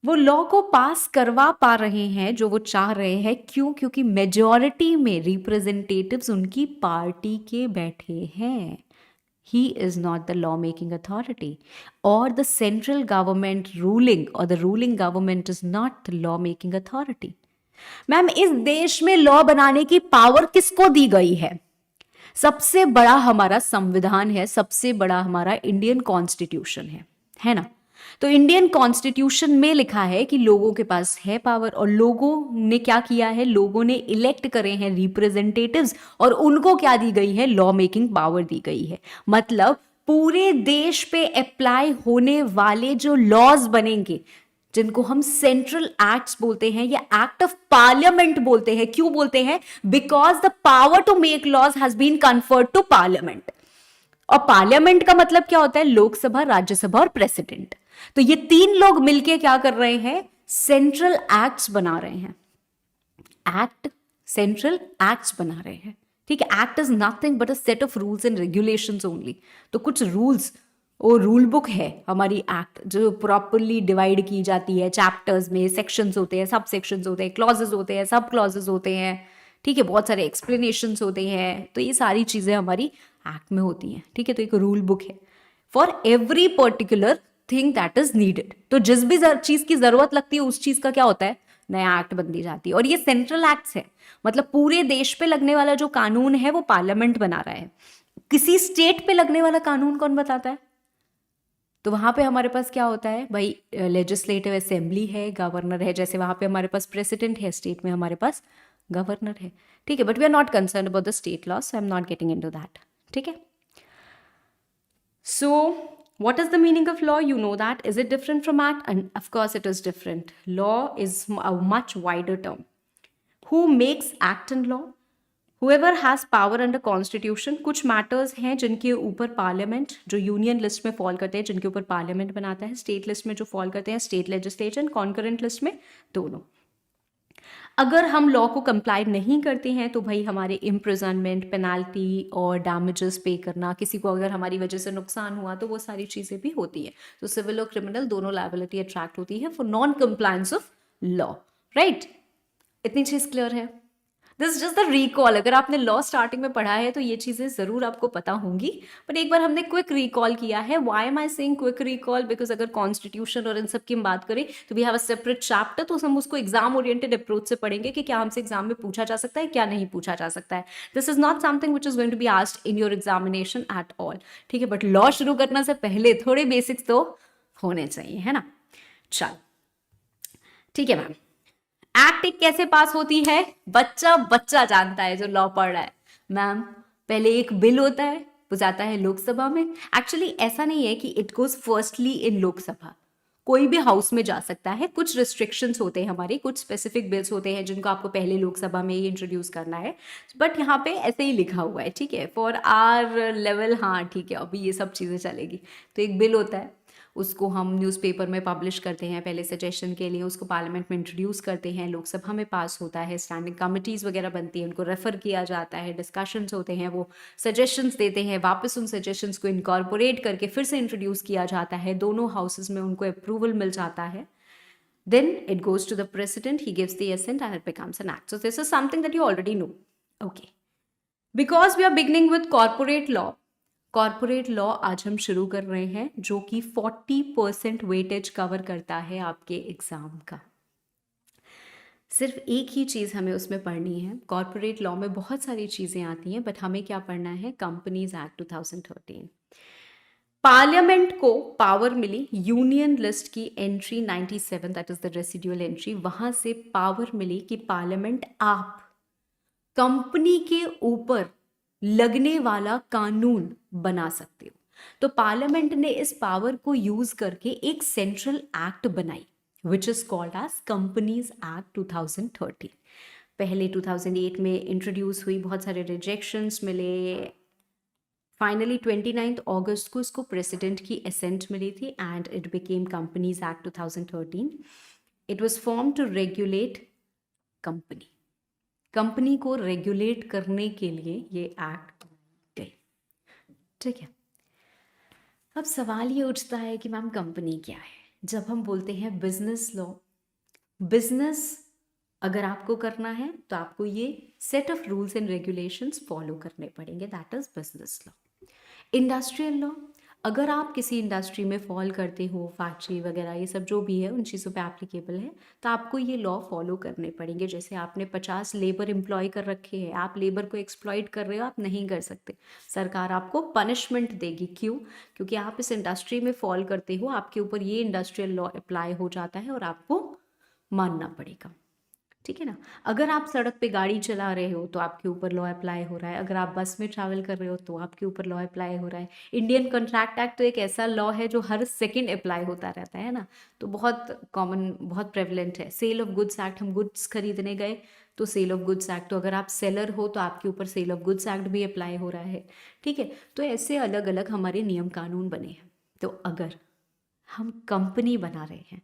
Speaker 1: वो लॉ को पास करवा पा रहे हैं जो वो चाह रहे हैं। क्यों? क्योंकि मेजॉरिटी में रिप्रेजेंटेटिव्स उनकी पार्टी के बैठे हैं। He is not the law making authority, or the central government ruling, or the ruling government is not the law making authority. Ma'am, इस देश में लॉ बनाने की पावर किसको दी गई है? सबसे बड़ा हमारा संविधान है, सबसे बड़ा हमारा इंडियन कॉन्स्टिट्यूशन है ना। तो इंडियन कॉन्स्टिट्यूशन में लिखा है कि लोगों के पास है पावर, और लोगों ने क्या किया है, लोगों ने इलेक्ट करे हैं रिप्रेजेंटेटिव्स, और उनको क्या दी गई है, लॉ मेकिंग पावर दी गई है। मतलब पूरे देश पे अप्लाई होने वाले जो लॉज बनेंगे, जिनको हम सेंट्रल एक्ट्स बोलते हैं या एक्ट ऑफ पार्लियामेंट बोलते हैं। क्यों बोलते हैं? Because the power to make laws has been conferred to parliament. और पार्लियामेंट का मतलब क्या होता है? लोकसभा, राज्यसभा और प्रेसिडेंट। तो ये तीन लोग मिलके क्या कर रहे हैं? सेंट्रल एक्ट्स बना रहे हैं। एक्ट, सेंट्रल एक्ट्स बना रहे हैं, ठीक है। Act is nothing but a set of rules and regulations only. तो कुछ रूल्स और रूल बुक है हमारी एक्ट, जो प्रॉपरली डिवाइड की जाती है चैप्टर्स में। सेक्शंस होते हैं, सब सेक्शंस होते हैं, क्लॉजेस होते हैं, सब क्लॉजेस होते हैं, ठीक है। बहुत सारे एक्सप्लेनेशंस होते हैं। तो ये सारी चीजें हमारी एक्ट में होती हैं, ठीक है। तो एक रूल बुक है for every particular thing that is needed. तो जिस भी चीज की जरूरत लगती है उस चीज का क्या होता है? नया एक्ट बन दी जाती है। और ये सेंट्रल एक्ट्स है, मतलब पूरे देश पे लगने वाला जो कानून है वो पार्लियामेंट बना रहा है। किसी स्टेट पे लगने वाला कानून कौन बताता है? तो वहां पे हमारे पास क्या होता है भाई? लेजिस्लेटिव असेंबली है, गवर्नर है। जैसे वहां पे हमारे पास प्रेसिडेंट है, स्टेट में हमारे पास गवर्नर है, ठीक है। But we are not concern about the state law, so I am not getting into that, ठीक है। So what is the meaning of law? You know that. Is it different from act? And of course it is different. Law is a much wider term. Who makes act and law? Whoever has power under constitution. कुछ matters हैं जिनके ऊपर parliament, जो union list में fall करते हैं, जिनके ऊपर पार्लियामेंट बनाता है। स्टेट लिस्ट में जो फॉल करते हैं स्टेट लेजिस्लेचर, कॉन्करेंट लिस्ट में दोनों। अगर हम लॉ को कंप्लाई नहीं करते हैं तो भाई हमारे इम्प्रिजनमेंट, पेनाल्टी और डैमेजेस पे करना, किसी को अगर हमारी वजह से नुकसान हुआ तो वो सारी चीज़ें भी होती है। तो सिविल और क्रिमिनल दोनों लायबिलिटी अट्रैक्ट होती है for non compliance of law, right. इतनी चीज़ क्लियर है? This just the recall. अगर आपने लॉ स्टार्टिंग में पढ़ा है तो ये चीज़ें ज़रूर आपको पता होंगी, बट एक बार हमने क्विक रिकॉल किया है। Why am I saying quick recall? Because अगर कॉन्स्टिट्यूशन और इन सब की हम बात करें तो we have a separate chapter, तो हम उसको एग्जाम ओरिएंटेड अप्रोच से पढ़ेंगे कि क्या हमसे एग्जाम में पूछा जा सकता है, क्या नहीं पूछा जा सकता है। This is not something which is going to be asked in your examination at all, ठीक है। बट लॉ शुरू करने से पहले थोड़े बेसिक्स तो होने चाहिए, है ना। चल, ठीक है मैम। एक्ट एक कैसे पास होती है? बच्चा बच्चा जानता है जो लॉ पढ़ रहा है। मैम, पहले एक बिल होता है, वो जाता है लोकसभा में। एक्चुअली ऐसा नहीं है कि इट गोज फर्स्टली इन लोकसभा, कोई भी हाउस में जा सकता है। कुछ रिस्ट्रिक्शंस होते हैं हमारे, कुछ स्पेसिफिक बिल्स होते हैं जिनको आपको पहले लोकसभा में ही इंट्रोड्यूस करना है। बट यहाँ पे ऐसे ही लिखा हुआ है, ठीक है, फॉर आर लेवल। हाँ ठीक है, अभी ये सब चीज़ें चलेगी। तो एक बिल होता है, उसको हम न्यूज़पेपर में पब्लिश करते हैं पहले सजेशन के लिए, उसको पार्लियामेंट में इंट्रोड्यूस करते हैं, लोकसभा में पास होता है, स्टैंडिंग कमिटीज़ वगैरह बनती हैं, उनको रेफर किया जाता है, डिस्कशंस होते हैं, वो सजेशंस देते हैं, वापस उन सजेशंस को इनकॉर्पोरेट करके फिर से इंट्रोड्यूस किया जाता है, दोनों हाउसेज में उनको अप्रूवल मिल जाता है। Then it goes to the president, he gives the assent and it becomes an act. So this is something that you already know. Okay. Because we are beginning with corporate law, corporate law आज हम शुरू कर रहे हैं, जो कि 40% weightage cover करता है आपके एग्जाम का। सिर्फ एक ही चीज़ हमें उसमें पढ़नी है। कॉर्पोरेट लॉ में बहुत सारी चीज़ें आती हैं, बट हमें क्या पढ़ना है? Companies act 2013। पार्लियामेंट को पावर मिली यूनियन लिस्ट की entry 97, that is the residual entry, वहां से पावर मिली कि पार्लियामेंट आप कंपनी के ऊपर लगने वाला कानून बना सकते हो। तो पार्लियामेंट ने इस पावर को यूज करके एक सेंट्रल एक्ट बनाई which is called as companies act 2013। पहले 2008 में इंट्रोड्यूस हुई, बहुत सारे रिजेक्शंस मिले, फाइनली 29 अगस्त को इसको प्रेसिडेंट की असेंट मिली थी and it became companies act 2013। It was form to regulate company को रेगुलेट करने के लिए ये एक्ट गई। ठीक है, अब सवाल ये उठता है कि मैम कंपनी क्या है? जब हम बोलते हैं बिजनेस लॉ, बिजनेस अगर आपको करना है तो आपको ये set of rules and regulations follow करने पड़ेंगे, that is business law. Industrial law, अगर आप किसी इंडस्ट्री में फॉल करते हो, फैक्ट्री वगैरह ये सब जो भी है उन चीज़ों पे एप्लीकेबल है, तो आपको ये लॉ फॉलो करने पड़ेंगे। जैसे आपने 50 लेबर एम्प्लॉय कर रखे हैं, आप लेबर को एक्सप्लॉइट कर रहे हो, आप नहीं कर सकते, सरकार आपको पनिशमेंट देगी। क्यों? क्योंकि आप इस इंडस्ट्री में फॉल करते हो, आपके ऊपर ये इंडस्ट्रियल लॉ अप्लाई हो जाता है और आपको मानना पड़ेगा। ठीक है ना? अगर आप सड़क पे गाड़ी चला रहे हो तो आपके ऊपर लॉ अप्लाई हो रहा है, अगर आप बस में ट्रैवल कर रहे हो तो आपके ऊपर लॉ अप्लाई हो रहा है। इंडियन कॉन्ट्रैक्ट एक्ट तो एक ऐसा लॉ है जो हर सेकंड अप्लाई होता रहता है ना, तो बहुत कॉमन, बहुत प्रेवलेंट है। सेल ऑफ गुड्स एक्ट, हम गुड्स खरीदने गए तो सेल ऑफ गुड्स एक्ट, तो अगर आप सेलर हो तो आपके ऊपर सेल ऑफ गुड्स एक्ट भी अप्लाई हो रहा है। ठीक है, तो ऐसे अलग अलग हमारे नियम कानून बने हैं। तो अगर हम कंपनी बना रहे हैं,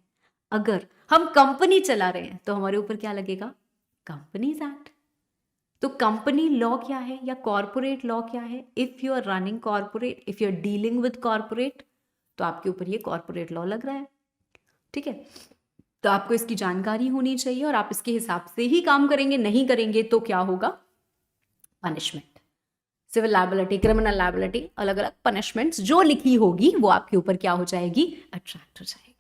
Speaker 1: अगर हम कंपनी चला रहे हैं तो हमारे ऊपर क्या लगेगा? Companies act. तो कंपनी लॉ क्या है या कॉर्पोरेट लॉ क्या है? If you are running corporate, if you are dealing with corporate, तो आपके ऊपर ये कॉर्पोरेट लॉ लग रहा है। ठीक है, तो आपको इसकी जानकारी होनी चाहिए और आप इसके हिसाब से ही काम करेंगे। नहीं करेंगे तो क्या होगा? Punishment, civil liability, criminal liability, अलग अलग पनिशमेंट्स जो लिखी होगी वो आपके ऊपर क्या हो जाएगी? अट्रैक्ट हो जाएगी।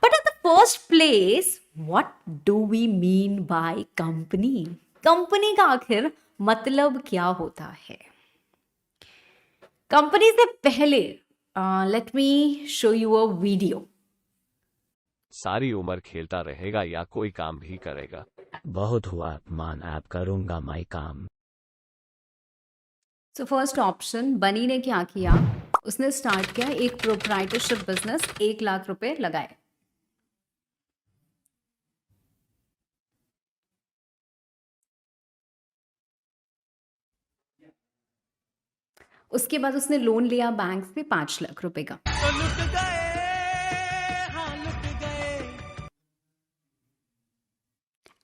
Speaker 1: But at the first place, what do we mean by company? Company का आखिर मतलब क्या होता है? कंपनी से पहले let me show you a video.
Speaker 2: सारी उम्र खेलता रहेगा या कोई काम भी करेगा?
Speaker 3: बहुत हुआ अपमान, आप करूंगा मैं काम।
Speaker 1: सो फर्स्ट ऑप्शन, बनी ने क्या किया? उसने स्टार्ट किया एक प्रोप्राइटरशिप बिजनेस, 1 लाख रुपए लगाए। उसके बाद उसने लोन लिया बैंक से 5 लाख रुपए का।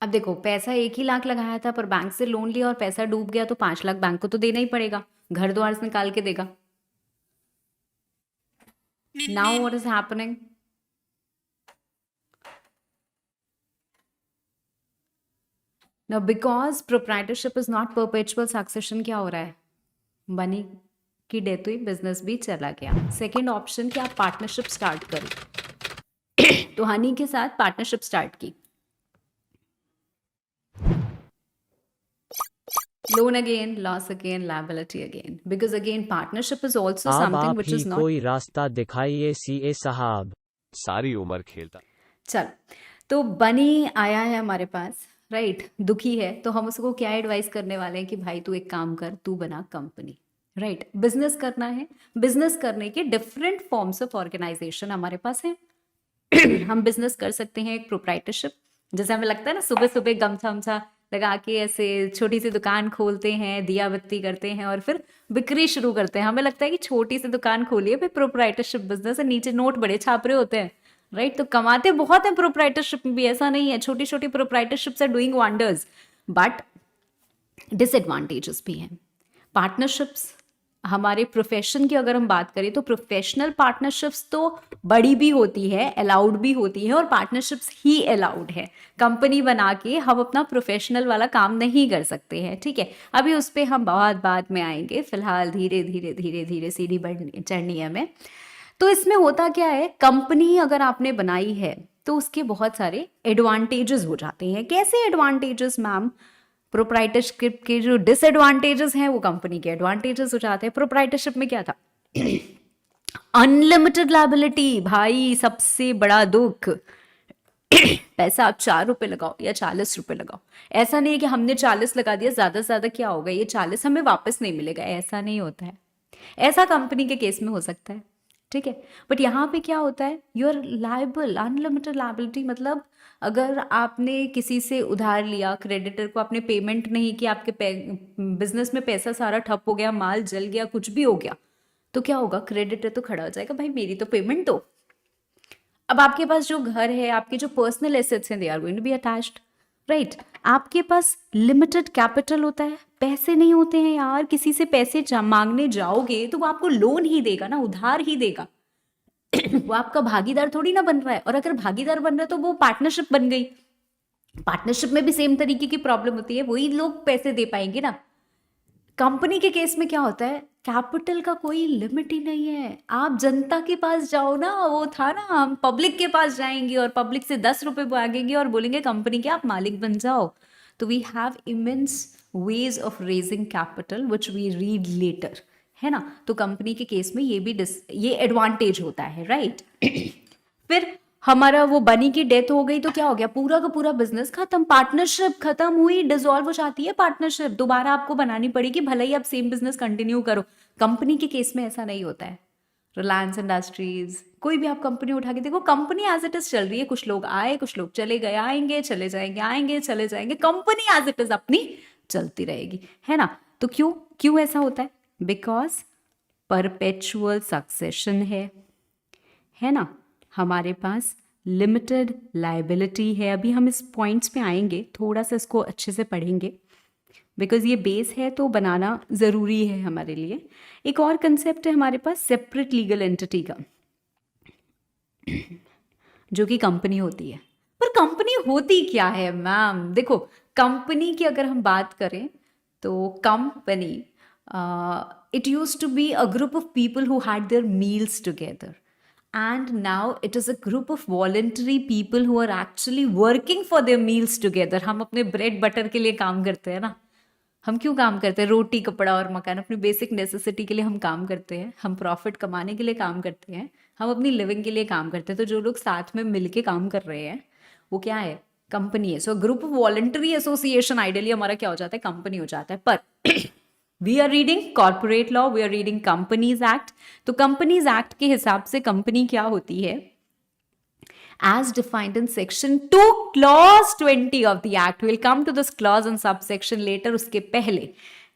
Speaker 1: अब देखो, पैसा 1 ही लाख लगाया था पर बैंक से लोन लिया और पैसा डूब गया, तो 5 लाख बैंक को तो देना ही पड़ेगा, घर द्वार से निकाल के देगा। Now what is happening? Now because proprietorship is not perpetual succession, क्या हो रहा है? बनी की डेथ हुई, बिजनेस भी चला गया। सेकेंड ऑप्शन कि आप पार्टनरशिप स्टार्ट करो, तो हनी के साथ पार्टनरशिप स्टार्ट की, loan again, loss again, liability again, because again partnership is also
Speaker 3: अब
Speaker 1: समथिंग
Speaker 3: आप
Speaker 1: विच
Speaker 3: ही
Speaker 1: इज नॉट।
Speaker 3: कोई रास्ता दिखाइए सीए साहब।
Speaker 2: सारी उम्र खेलता।
Speaker 1: चल, तो बनी आया है हमारे पास, राइट, दुखी है, तो हम उसको क्या एडवाइस करने वाले हैं कि भाई तू एक काम कर, तू बना कंपनी, राइट, बिजनेस करना है। बिजनेस करने के डिफरेंट फॉर्म्स ऑफ ऑर्गेनाइजेशन हमारे पास है। हम बिजनेस कर सकते हैं एक प्रोप्राइटरशिप, जैसे हमें लगता है ना सुबह सुबह गमछा वमछा लगा के ऐसे छोटी सी दुकान खोलते हैं, दिया बत्ती करते हैं और फिर बिक्री शुरू करते हैं। हमें लगता है कि छोटी सी दुकान खोलिए, फिर प्रोप्राइटरशिप बिजनेस है, नीचे नोट बड़े छाप रहे होते हैं, राइट। तो कमाते बहुत है प्रोप्राइटरशिप में भी, ऐसा नहीं है, छोटी छोटी proprietorships are doing wonders, but disadvantages भी हैं। पार्टनरशिप्स, हमारे प्रोफेशन की अगर हम बात करें तो प्रोफेशनल पार्टनरशिप्स तो बड़ी भी होती है, अलाउड भी होती है, और पार्टनरशिप्स ही अलाउड है। कंपनी बना के हम अपना प्रोफेशनल वाला काम नहीं कर सकते हैं, ठीक है। अभी उस पर हम बहुत बाद में आएंगे, फिलहाल धीरे धीरे धीरे धीरे सीढ़ी बढ़नी चढ़नी है हमें। तो इसमें होता क्या है, कंपनी अगर आपने बनाई है तो उसके बहुत सारे एडवांटेजेस हो जाते हैं। कैसे एडवांटेजेस मैम? प्रोप्राइटरशिप के जो डिसएडवांटेजेस हैं वो कंपनी के एडवांटेजेस हो जाते हैं। प्रोप्राइटरशिप में क्या था? अनलिमिटेड लायबिलिटी, भाई सबसे बड़ा दुख, पैसा आप 4 रुपए लगाओ या 40 रुपए लगाओ, ऐसा नहीं है कि हमने 40 लगा दिया, ज्यादा से ज्यादा क्या होगा, ये 40 हमें वापस नहीं मिलेगा, ऐसा नहीं होता है। ऐसा कंपनी के केस में हो सकता है, ठीक है। बट यहाँ पे क्या होता है, you are liable, unlimited liability, मतलब अगर आपने किसी से उधार लिया, क्रेडिटर को आपने पेमेंट नहीं की, आपके बिजनेस में पैसा सारा ठप हो गया, माल जल गया, कुछ भी हो गया, तो क्या होगा, क्रेडिटर तो खड़ा हो जाएगा, भाई मेरी तो पेमेंट दो। अब आपके पास जो घर है, आपके जो पर्सनल एसेट्स हैं, they are going to be attached, right. आपके पास लिमिटेड कैपिटल होता है, पैसे नहीं होते हैं यार, किसी से पैसे मांगने जाओगे तो वो आपको लोन ही देगा ना, उधार ही देगा। वो आपका भागीदार थोड़ी ना बन रहा है, और अगर भागीदार बन रहा है तो वो पार्टनरशिप बन गई। पार्टनरशिप में भी सेम तरीके की प्रॉब्लम होती है, वही लोग पैसे दे पाएंगे ना। कंपनी के केस में क्या होता है, कैपिटल का कोई लिमिट ही नहीं है। आप जनता के पास जाओ ना, वो था ना, हम पब्लिक के पास जाएंगे और पब्लिक से 10 रुपए मांगेंगे और बोलेंगे कंपनी के आप मालिक बन जाओ। तो we have immense ways of raising capital which we read later, है ना। तो कंपनी के केस में ये एडवांटेज होता है, राइट। फिर हमारा वो बनी की डेथ हो गई तो क्या हो गया, पूरा का पूरा बिजनेस खत्म, पार्टनरशिप खत्म हुई, डिसॉल्व हो जाती है पार्टनरशिप, दोबारा आपको बनानी पड़ेगी, भले ही आप सेम बिजनेस कंटिन्यू करो। कंपनी के केस में ऐसा नहीं होता है। रिलायंस इंडस्ट्रीज, कोई भी आप कंपनी उठा के देखो, कंपनी एज इट इज चल रही है, कुछ लोग आए, कुछ लोग चले गए, आएंगे चले जाएंगे, आएंगे चले जाएंगे, कंपनी एज इट इज अपनी चलती रहेगी, है ना। तो क्यों क्यों ऐसा होता है, बिकॉज परपेचुअल सक्सेशन है ना। हमारे पास लिमिटेड लाइबिलिटी है। अभी हम इस पॉइंट्स पे आएंगे, थोड़ा सा इसको अच्छे से पढ़ेंगे, बिकॉज ये बेस है तो बनाना ज़रूरी है हमारे लिए। एक और कंसेप्ट है हमारे पास सेपरेट लीगल एंटिटी का, जो कि कंपनी होती है। पर कंपनी होती क्या है मैम, देखो कंपनी की अगर हम बात करें तो company it used to be a group of people who had their meals together, and now it is a group of voluntary people who are actually working for their meals together. हम अपने bread butter के लिए काम करते हैं ना, हम क्यों काम करते हैं, रोटी कपड़ा और मकान, अपनी बेसिक नेसेसिटी के लिए हम काम करते हैं, हम प्रॉफिट कमाने के लिए काम करते हैं, हम अपनी लिविंग के लिए काम करते हैं। तो जो लोग साथ में मिलके काम कर रहे हैं वो क्या है, कंपनी है। So group of voluntary association ideally हमारा क्या हो जाता है, कंपनी हो जाता है। पर we are reading corporate law, we are reading companies act. तो कंपनीज एक्ट के हिसाब से कंपनी क्या होती है, as defined in section 2 clause 20 of the act. We'll come to this clause and subsection later. उसके पहले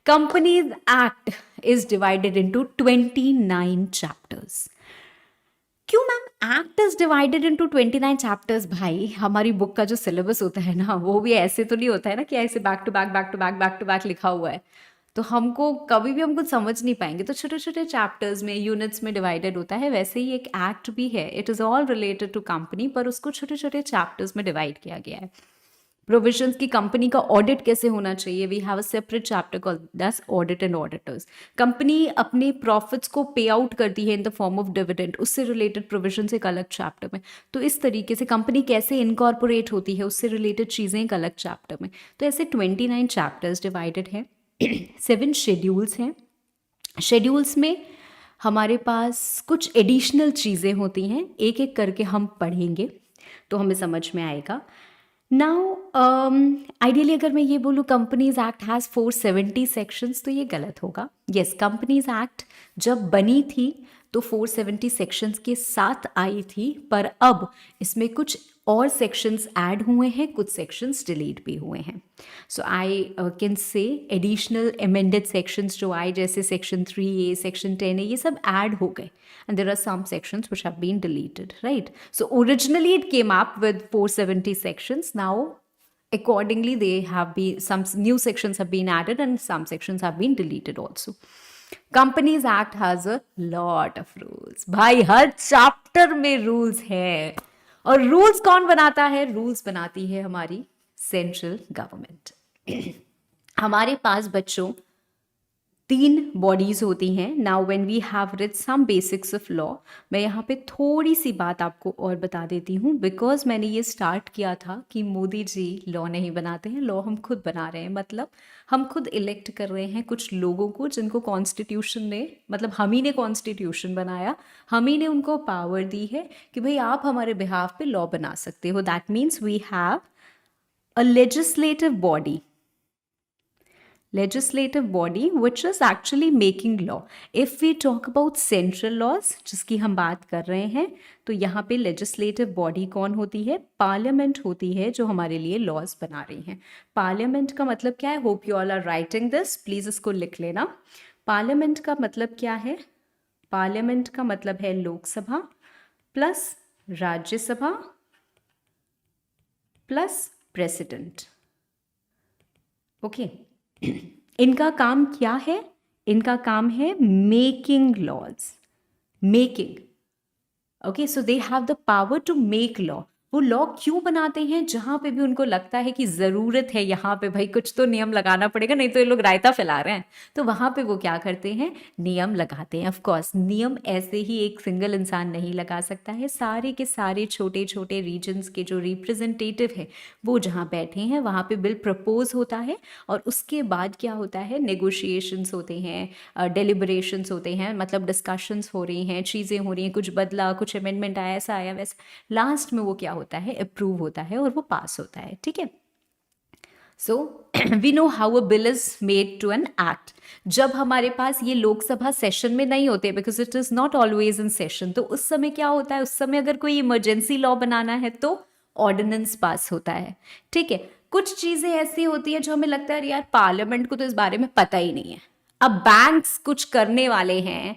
Speaker 1: Companies Act is divided into 29 chapters. क्यों ma'am act is divided into 29 chapters? भाई हमारी बुक का जो सिलेबस होता है ना, वो भी ऐसे तो नहीं होता है ना कि ऐसे back to back back to back back to back लिखा हुआ है, तो हमको कभी भी हम कुछ समझ नहीं पाएंगे। तो छोटे छोटे चैप्टर्स में, यूनिट्स में डिवाइडेड होता है। वैसे ही एक एक्ट भी है, it is all related to company, पर उसको छोटे छोटे चैप्टर्स में डिवाइड किया गया है। प्रोविजंस की कंपनी का ऑडिट कैसे होना चाहिए, we have a separate chapter called that's audit and auditors. कंपनी अपने प्रॉफिट्स को पे आउट करती है in the form of dividend, उससे रिलेटेड प्रोविजंस एक अलग चैप्टर में। तो इस तरीके से कंपनी कैसे इनकॉर्पोरेट होती है, उससे रिलेटेड चीज़ें एक अलग चैप्टर में। तो ऐसे 29 चैप्टर्स डिवाइडेड हैं। 7 शेड्यूल्स हैं। शेड्यूल्स में हमारे पास कुछ एडिशनल चीज़ें होती हैं, एक एक करके हम पढ़ेंगे तो हमें समझ में आएगा। नाउ आइडियली अगर मैं ये बोलूँ कंपनीज एक्ट हैज़ 470 सेक्शंस, तो ये गलत होगा। यस, कंपनीज एक्ट जब बनी थी तो 470 सेक्शंस के साथ आई थी, पर अब इसमें कुछ और सेक्शंस ऐड हुए हैं, कुछ सेक्शंस डिलीट भी हुए हैं। So I can say additional amended sections जो आए, जैसे सेक्शन 3A, सेक्शन 10A, ये सब ऐड हो गए, and there are some sections which have been deleted, right? So originally it came up with 470 sections. Now accordingly they have been, some new sections have been added and some sections have been deleted also. Companies Act has a lot of rules. भाई हर chapter में rules है, और rules कौन बनाता है, rules बनाती है हमारी सेंट्रल गवर्नमेंट। हमारे पास बच्चों 3 बॉडीज होती हैं. Now when we have read some basics of law, मैं यहाँ पे थोड़ी सी बात आपको और बता देती हूँ, बिकॉज मैंने ये स्टार्ट किया था कि मोदी जी लॉ नहीं बनाते हैं, लॉ हम खुद बना रहे हैं. मतलब हम खुद इलेक्ट कर रहे हैं कुछ लोगों को जिनको कॉन्स्टिट्यूशन ने, मतलब हम ही ने कॉन्स्टिट्यूशन बनाया, हम ही ने उनको पावर दी है कि भाई आप हमारे बिहाफ पे लॉ बना सकते हो. That means we have a legislative body which is actually making law. If we talk about central laws जिसकी हम बात कर रहे हैं, तो यहाँ पे legislative body कौन होती है? पार्लियामेंट होती है जो हमारे लिए लॉज बना रही हैं. पार्लियामेंट का मतलब क्या है? Hope you all are writing this, please इसको लिख लेना. पार्लियामेंट का मतलब क्या है? पार्लियामेंट का मतलब है Lok Sabha plus Rajya Sabha plus president. Okay, इनका काम क्या है? इनका काम है making laws. Making, okay, so they have the power to make law. वो लॉ क्यों बनाते हैं? जहां पे भी उनको लगता है कि जरूरत है यहाँ पे भाई कुछ तो नियम लगाना पड़ेगा, नहीं तो ये लोग रायता फैला रहे हैं, तो वहां पे वो क्या करते हैं? नियम लगाते हैं. ऑफ कोर्स नियम ऐसे ही एक सिंगल इंसान नहीं लगा सकता है. सारे के सारे छोटे छोटे रीजन्स के जो रिप्रेजेंटेटिव है वो जहाँ बैठे हैं वहाँ पे बिल प्रपोज होता है, और उसके बाद क्या होता है? नेगोशिएशंस होते हैं, डेलिब्रेशंस होते हैं, मतलब डिस्कशंस हो रही हैं, चीज़ें हो रही हैं, कुछ बदला, कुछ अमेंडमेंट आया, ऐसा आया वैसा, लास्ट में वो क्या होता है? अप्रूव होता है और वो पास होता है. ठीक है, so we know how a bill is made to an act. जब हमारे पास ये लोकसभा सेशन में नहीं होते, because it is not always in session, तो उस समय क्या होता है? उस समय अगर कोई इमरजेंसी लॉ बनाना है तो ऑर्डिनेंस पास होता है. ठीक है, कुछ चीजें ऐसी होती हैं जो हमें लगता है यार पार्लियामेंट को तो इस बारे में पता ही नहीं है. अब बैंक्स कुछ करने वाले हैं,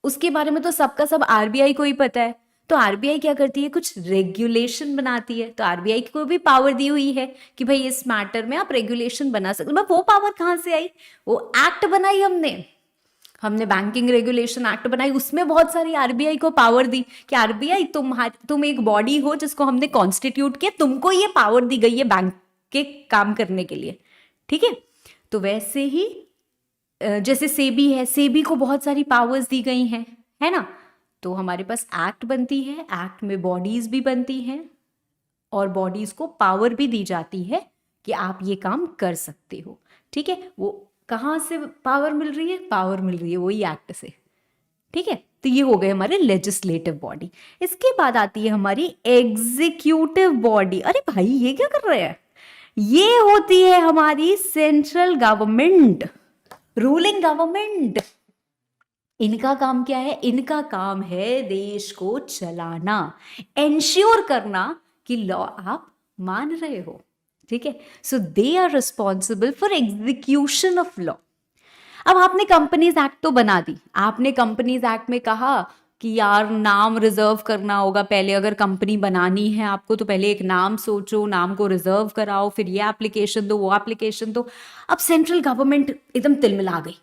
Speaker 1: उसके बारे में तो सबका सब आरबीआई को ही पता है, तो आरबीआई क्या करती है? कुछ रेगुलेशन बनाती है. तो आरबीआई को भी पावर दी हुई है कि भाई इस मैटर में आप रेगुलेशन बना सकते हो. वो पावर कहाँ से आई? वो एक्ट बनाई हमने बैंकिंग रेगुलेशन एक्ट बनाई, उसमें बहुत सारी आरबीआई को पावर दी कि आरबीआई तुम एक बॉडी हो जिसको हमने कॉन्स्टिट्यूट किया, तुमको ये पावर दी गई है बैंक के काम करने के लिए. ठीक है, तो वैसे ही जैसे सेबी है, सेबी को बहुत सारी पावर्स दी गई हैं, है ना. तो हमारे पास एक्ट बनती है, एक्ट में बॉडीज भी बनती हैं, और बॉडीज को पावर भी दी जाती है कि आप ये काम कर सकते हो. ठीक है, वो कहाँ से पावर मिल रही है? पावर मिल रही है वही एक्ट से. ठीक है, तो ये हो गए हमारे लेजिस्लेटिव बॉडी. इसके बाद आती है हमारी एग्जीक्यूटिव बॉडी. अरे भाई ये क्या कर रहे हैं? ये होती है हमारी सेंट्रल गवर्नमेंट, रूलिंग गवर्नमेंट. इनका काम क्या है? इनका काम है देश को चलाना, एंश्योर करना कि लॉ आप मान रहे हो. ठीक है, so they are responsible for execution of law. अब आपने कंपनीज एक्ट तो बना दी, आपने कंपनीज एक्ट में कहा कि यार नाम रिजर्व करना होगा पहले, अगर कंपनी बनानी है आपको तो पहले एक नाम सोचो, नाम को रिजर्व कराओ, फिर ये एप्लीकेशन दो, वो एप्लीकेशन दो. अब सेंट्रल गवर्नमेंट एकदम तिलमिला गई.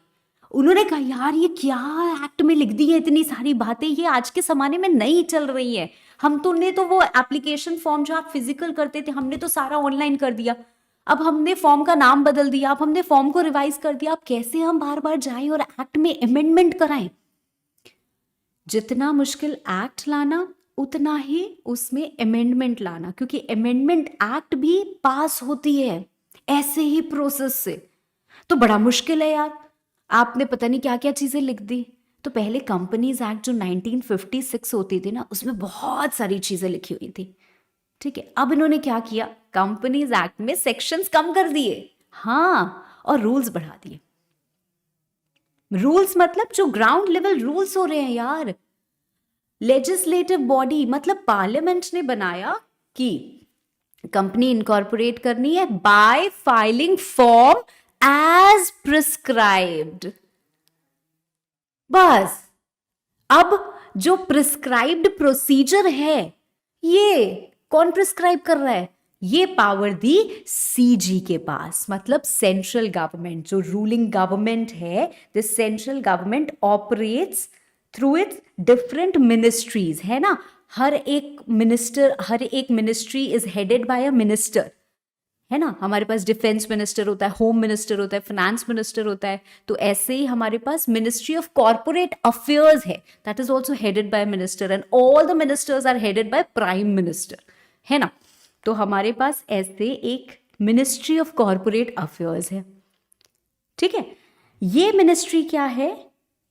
Speaker 1: उन्होंने कहा यार ये क्या एक्ट में लिख दी है इतनी सारी बातें, ये आज के ज़माने में नहीं चल रही है. हमने तो वो एप्लीकेशन फॉर्म जो आप फिजिकल करते थे, हमने तो सारा ऑनलाइन कर दिया. अब हमने फॉर्म का नाम बदल दिया, अब हमने फॉर्म को रिवाइज कर दिया. अब कैसे हम बार बार जाएं और एक्ट में अमेंडमेंट कराएं? जितना मुश्किल एक्ट लाना उतना ही उसमें अमेंडमेंट लाना, क्योंकि अमेंडमेंट एक्ट भी पास होती है ऐसे ही प्रोसेस से. तो बड़ा मुश्किल है यार. आपने पता नहीं क्या क्या चीजें लिख दी. तो पहले कंपनीज एक्ट जो 1956 होती थी ना, उसमें बहुत सारी चीजें लिखी हुई थी. ठीक है, अब इन्होंने क्या किया? कंपनीज एक्ट में सेक्शंस कम कर दिए, हाँ, और रूल्स बढ़ा दिए. रूल्स मतलब जो ग्राउंड लेवल रूल्स हो रहे हैं यार. लेजिस्लेटिव बॉडी मतलब पार्लियामेंट ने बनाया कि कंपनी इनकॉर्पोरेट करनी है by filing form as prescribed. बस अब जो प्रिस्क्राइब्ड प्रोसीजर है ये कौन प्रिस्क्राइब कर रहा है? ये पावर दी सीजी के पास, मतलब सेंट्रल गवर्नमेंट. जो रूलिंग गवर्नमेंट है, this central government operates through it's different ministries, है ना. हर एक ministry is headed by a minister, है ना, हमारे पास डिफेंस मिनिस्टर होता है, होम मिनिस्टर होता है, फाइनेंस मिनिस्टर होता है। तो ऐसे ही हमारे पास मिनिस्ट्री ऑफ कॉर्पोरेट अफेयर्स है, that is also headed by minister, and all the ministers are headed by prime minister, है ना। तो हमारे पास ऐसे एक मिनिस्ट्री ऑफ कॉर्पोरेट अफेयर्स है, ठीक है। ये मिनिस्ट्री क्या है,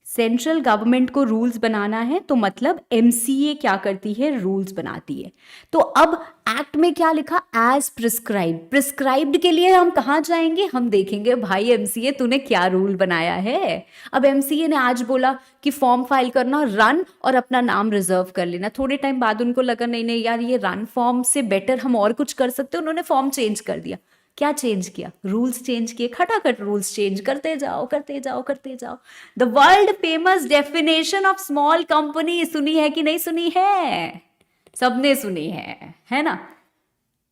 Speaker 1: सेंट्रल गवर्नमेंट को रूल्स बनाना है, तो मतलब एमसीए क्या करती है, रूल्स बनाती है। तो अब एक्ट में क्या लिखा, एज प्रिस्क्राइब्ड, प्रिस्क्राइब्ड के लिए हम कहाँ जाएंगे, हम देखेंगे भाई एमसीए तूने क्या रूल बनाया है। अब एमसीए ने आज बोला कि फॉर्म फाइल करना, रन और अपना नाम रिजर्व कर लेना। थोड़े टाइम बाद उनको लगा नहीं नहीं यार ये रन फॉर्म से बेटर हम और कुछ कर सकते हैं, उन्होंने फॉर्म चेंज कर दिया। क्या चेंज किया, रूल्स चेंज किए, खटाखट रूल्स चेंज करते जाओ करते जाओ करते जाओ। The world famous definition of small company सुनी है कि नहीं सुनी है, सबने सुनी है ना।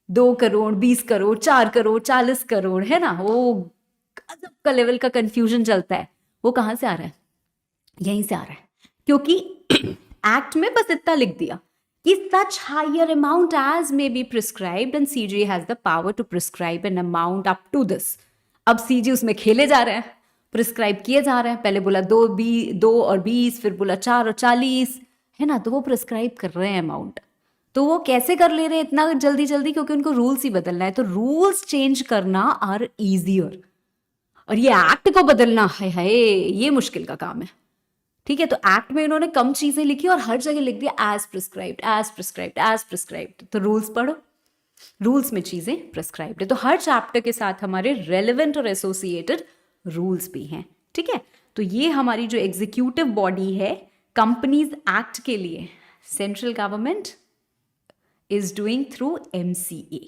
Speaker 1: 2 करोड़, 20 करोड़, 4 करोड़, 40 करोड़, है ना। वो गजब का लेवल का कंफ्यूजन चलता है। वो कहां से आ रहा है, यहीं से आ रहा है, क्योंकि एक्ट में बस इतना लिख दिया कि such higher amount as may be prescribed and CG has the power to prescribe an amount up to this। अब CG उसमें खेले जा रहे हैं, प्रिस्क्राइब किए जा रहे हैं। पहले बोला 2 और 20, फिर बोला 4 और 40, है ना। तो वो प्रिस्क्राइब कर रहे हैं अमाउंट। तो वो कैसे कर ले रहे हैं इतना जल्दी जल्दी, क्योंकि उनको रूल्स ही बदलना है। तो रूल्स चेंज करना आर ईजियर, और ये एक्ट को बदलना है ये मुश्किल का काम है, ठीक है। तो एक्ट में इन्होंने कम चीजें लिखी और हर जगह लिख दिया as prescribed, as prescribed, as prescribed. तो रूल्स पढ़ो, रूल्स में चीजें प्रिस्क्राइब्ड है। तो हर चैप्टर के साथ हमारे रेलेवेंट और एसोसिएटेड रूल्स भी हैं, ठीक है। तो ये हमारी जो एग्जीक्यूटिव बॉडी है कंपनीज एक्ट के लिए, central government is doing through MCA,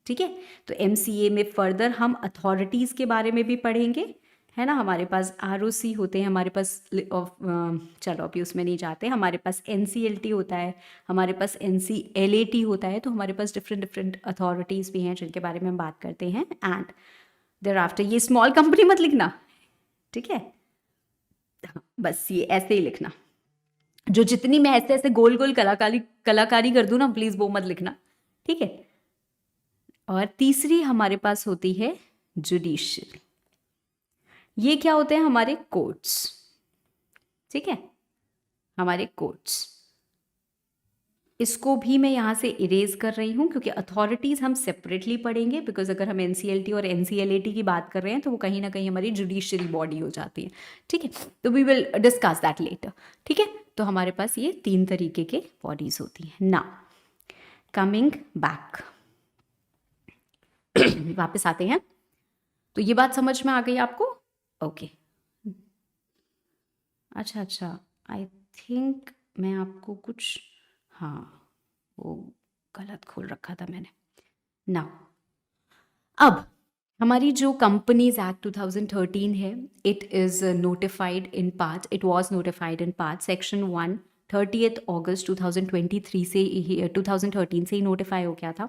Speaker 1: ठीक है। तो एमसीए में फर्दर हम अथॉरिटीज के बारे में भी पढ़ेंगे, है ना। हमारे पास आरओसी होते हैं, हमारे पास चलो अभी उसमें नहीं जाते। हमारे पास एनसीएलटी होता है, हमारे पास एनसीएलएटी होता है। तो हमारे पास डिफरेंट अथॉरिटीज़ भी हैं जिनके बारे में हम बात करते हैं। एंड देयर आफ्टर ये स्मॉल कंपनी मत लिखना, ठीक है। बस ये ऐसे ही लिखना, जो जितनी मैं ऐसे ऐसे गोल गोल कलाकारी कर दूँ ना, प्लीज़ वो मत लिखना, ठीक है। और तीसरी हमारे पास होती है जुडिशियल। ये क्या होते हैं, हमारे कोर्ट्स, ठीक है, हमारे कोर्ट्स। इसको भी मैं यहाँ से इरेज कर रही हूँ क्योंकि अथॉरिटीज़ हम सेपरेटली पढ़ेंगे, बिकॉज अगर हम एनसीएलटी और एनसीएलएटी की बात कर रहे हैं तो वो कहीं ना कहीं हमारी जुडिशियरी बॉडी हो जाती है, ठीक है। तो we will discuss that later, ठीक है। तो हमारे पास ये 3 तरीके के बॉडीज होती हैं। नाउ कमिंग बैक, वापस आते हैं। तो ये बात समझ में आ गई आपको, ओके अच्छा, आई थिंक मैं आपको कुछ, हाँ वो गलत खोल रखा था मैंने। नाउ अब हमारी जो कंपनीज एक्ट 2013 है, it is notified in parts, it was notified in parts. Section 1 30 अगस्त 2023 से 2013 से ही नोटिफाई हो गया था।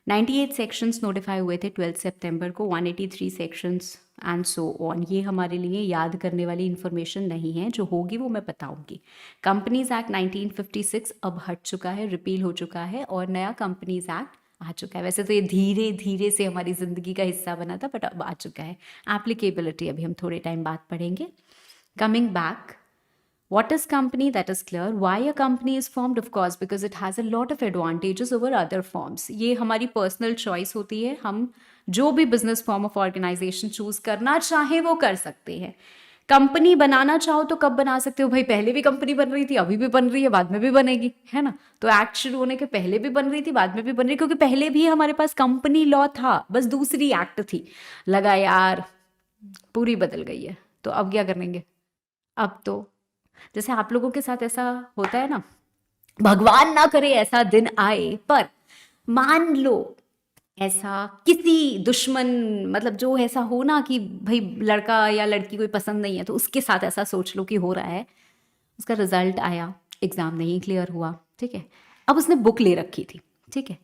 Speaker 1: 98 सेक्शंस नोटिफाई हुए थे 12 सितंबर को, 183 सेक्शंस एंड सो ऑन। ये हमारे लिए याद करने वाली इंफॉर्मेशन नहीं है, जो होगी वो मैं बताऊंगी। कंपनीज एक्ट 1956 अब हट चुका है, रिपील हो चुका है और नया कंपनीज एक्ट आ चुका है। वैसे तो ये धीरे धीरे से हमारी ज़िंदगी का हिस्सा बना था, बट अब आ चुका है। एप्लीकेबिलिटी अभी हम थोड़े टाइम बाद पढ़ेंगे। Coming back, what is company, that is clear. Why a company is formed, of course because it has a lot of advantages over other forms. ये हमारी पर्सनल चॉइस होती है, हम जो भी business form of organisation choose करना चाहे वो कर सकते हैं। कंपनी बनाना चाहो तो कब बना सकते हो भाई, पहले भी कंपनी बन रही थी, अभी भी बन रही है, बाद में भी बनेगी, है ना। तो एक्ट शुरू होने के पहले भी बन रही थी, बाद में भी बन रही, क्योंकि पहले भी हमारे पास कंपनी लॉ था, बस दूसरी एक्ट थी। लगा यार पूरी बदल गई है, तो अब क्या करेंगे। अब तो जैसे आप लोगों के साथ ऐसा होता है ना, भगवान ना करे ऐसा दिन आए, पर मान लो ऐसा किसी दुश्मन, मतलब जो ऐसा हो ना कि भाई लड़का या लड़की कोई पसंद नहीं है, तो उसके साथ ऐसा सोच लो कि हो रहा है, उसका रिजल्ट आया, एग्जाम नहीं क्लियर हुआ, ठीक है। अब उसने बुक ले रखी थी, ठीक है।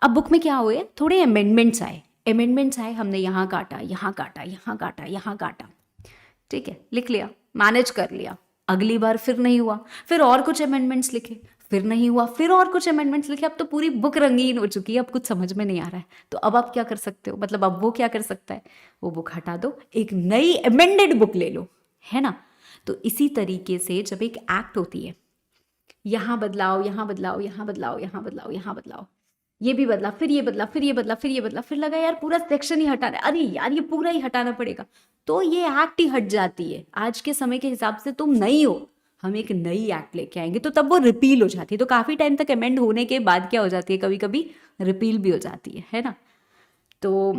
Speaker 1: अब बुक में क्या हुए, थोड़े अमेंडमेंट्स आए, हमने यहाँ काटा, यहाँ काटा, यहाँ काटा, यहाँ काटा, ठीक है, लिख लिया, मैनेज कर लिया। अगली बार फिर नहीं हुआ, फिर और कुछ अमेंडमेंट्स लिखे, फिर नहीं हुआ, फिर और कुछ अमेंडमेंट्स लिखे, अब तो पूरी बुक रंगीन हो चुकी है, अब कुछ समझ में नहीं आ रहा है, तो अब आप क्या कर सकते हो, मतलब अब वो क्या कर सकता है, वो बुक हटा दो, एक नई अमेंडेड बुक ले लो, है ना। तो इसी तरीके से जब एक एक्ट होती है, यहाँ बदलाव, यहाँ बदलाव, यहाँ बदलाव, यहाँ बदलाव, यहाँ बदलाव, ये भी बदला, फिर ये बदला, फिर ये बदला, फिर ये बदला, फिर लगा यार पूरा सेक्शन ही हटाना है, अरे यार ये पूरा ही हटाना पड़ेगा, तो ये एक्ट ही हट जाती है। आज के समय के हिसाब से तुम नहीं हो, हम एक नई एक्ट लेके आएंगे, तो तब वो रिपील हो जाती है। तो काफ़ी टाइम तक अमेंड होने के बाद क्या हो जाती है, कभी कभी रिपील भी हो जाती है ना। तो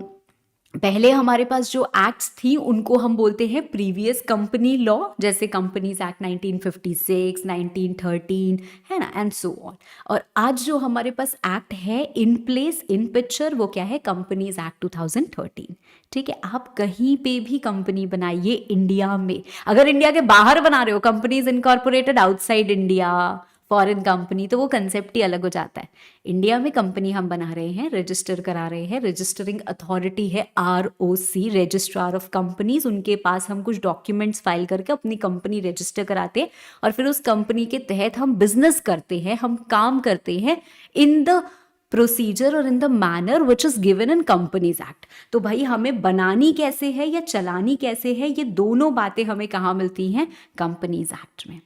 Speaker 1: पहले हमारे पास जो एक्ट्स थी उनको हम बोलते हैं प्रीवियस कंपनी लॉ, जैसे कंपनीज एक्ट 1956, 1913, है ना, एंड सो ऑन। और आज जो हमारे पास एक्ट है इन प्लेस, इन पिक्चर, वो क्या है, कंपनीज एक्ट 2013। ठीक है, आप कहीं पे भी कंपनी बनाइए इंडिया में, अगर इंडिया के बाहर बना रहे हो, companies incorporated outside India, foreign company, तो वो कंसेप्ट ही अलग हो जाता है। इंडिया में कंपनी हम बना रहे हैं, रजिस्टर करा रहे हैं, रजिस्टरिंग अथॉरिटी है ROC, रजिस्ट्रार ऑफ कंपनीज, उनके पास हम कुछ डॉक्यूमेंट्स फाइल करके अपनी कंपनी रजिस्टर कराते हैं, और फिर उस कंपनी के तहत हम बिजनेस करते हैं, हम काम करते हैं इन द प्रोसीजर और in the manner which is given in companies act. तो भाई हमें बनानी कैसे है या चलानी कैसे है, ये दोनों बातें हमें कहाँ मिलती हैं, कंपनीज एक्ट में।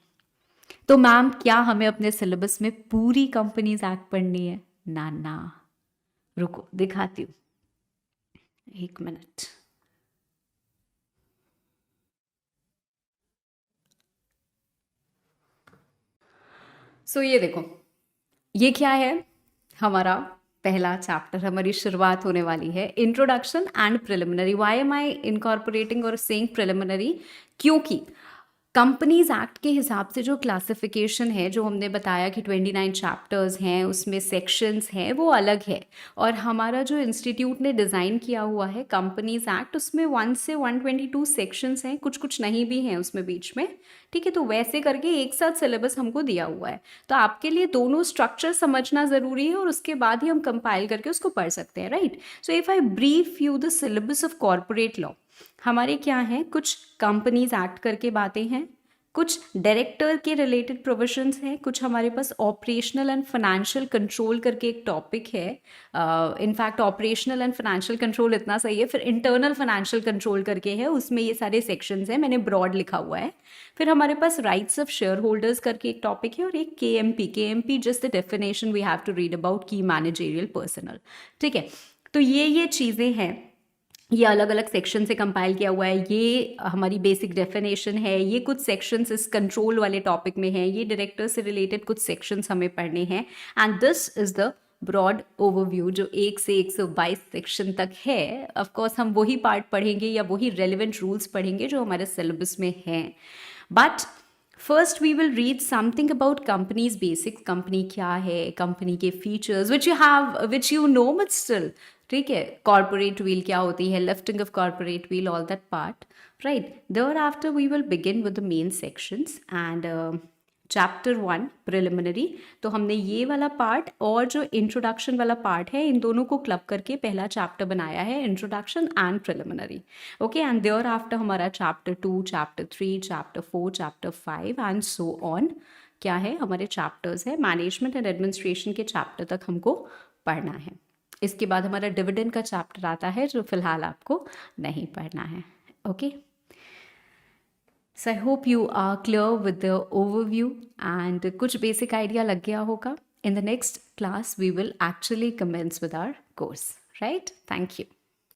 Speaker 1: तो मैम क्या हमें अपने सिलेबस में पूरी कंपनीज एक्ट पढ़नी है, ना ना, रुको दिखाती हूँ, एक मिनट। सो ये देखो, ये क्या है, हमारा पहला चैप्टर, हमारी शुरुआत होने वाली है, introduction and preliminary. Why am I incorporating और सेइंग प्रिलिमिनरी, क्योंकि कंपनीज एक्ट के हिसाब से जो क्लासिफिकेशन है, जो हमने बताया कि 29 चैप्टर्स हैं, उसमें सेक्शंस हैं, वो अलग है। और हमारा जो इंस्टीट्यूट ने डिज़ाइन किया हुआ है कंपनीज एक्ट, उसमें 1 से 122 सेक्शंस हैं, कुछ कुछ नहीं भी हैं उसमें बीच में। ठीक है, तो वैसे करके एक साथ सिलेबस हमको दिया हुआ है, तो आपके लिए दोनों स्ट्रक्चर समझना ज़रूरी है, और उसके बाद ही हम कंपाइल करके उसको पढ़ सकते हैं, right. So if I brief you the syllabus of corporate law, हमारे क्या हैं, कुछ कंपनीज एक्ट करके बातें हैं, कुछ डायरेक्टर के रिलेटेड प्रोविजंस हैं, कुछ हमारे पास ऑपरेशनल एंड फाइनेंशियल कंट्रोल करके एक टॉपिक है। In fact operational and financial control इतना सही है, फिर इंटरनल फाइनेंशियल कंट्रोल करके है, उसमें ये सारे सेक्शंस हैं, मैंने ब्रॉड लिखा हुआ है। फिर हमारे पास राइट्स ऑफ शेयर होल्डर्स करके एक टॉपिक है, और एक KMP just the definition we have to read about की मैनेजरियल पर्सनल। ठीक है, तो ये चीज़ें हैं, ये अलग अलग सेक्शन से कंपाइल किया हुआ है, ये हमारी बेसिक डेफिनेशन है, ये कुछ सेक्शंस इस कंट्रोल वाले टॉपिक में हैं, ये डायरेक्टर से रिलेटेड कुछ सेक्शंस हमें पढ़ने हैं, and this is the broad overview जो 1 से 122 सेक्शन तक है। ऑफ कोर्स हम वही पार्ट पढ़ेंगे या वही रेलिवेंट रूल्स पढ़ेंगे जो हमारे सिलेबस में हैं, but first we will read something about companies basics, company क्या है, कंपनी के features which you know but still, ठीक है, कॉर्पोरेट व्हील क्या होती है, lifting of corporate veil, all that part, right. Thereafter we will begin with the main sections and chapter 1 preliminary. तो हमने ये वाला पार्ट और जो इंट्रोडक्शन वाला पार्ट है, इन दोनों को क्लब करके पहला चैप्टर बनाया है, introduction and preliminary. Okay, and thereafter हमारा chapter 2, chapter 3, chapter 4, chapter 5 and so on क्या है, हमारे चैप्टर्स है, मैनेजमेंट एंड एडमिनिस्ट्रेशन के चैप्टर तक हमको पढ़ना है। इसके बाद हमारा डिविडेंड का चैप्टर आता है, जो फिलहाल आपको नहीं पढ़ना है। Okay, so I hope you are clear with the overview and कुछ बेसिक आइडिया लग गया होगा। In the next class we will actually commence with our course, right. Thank you.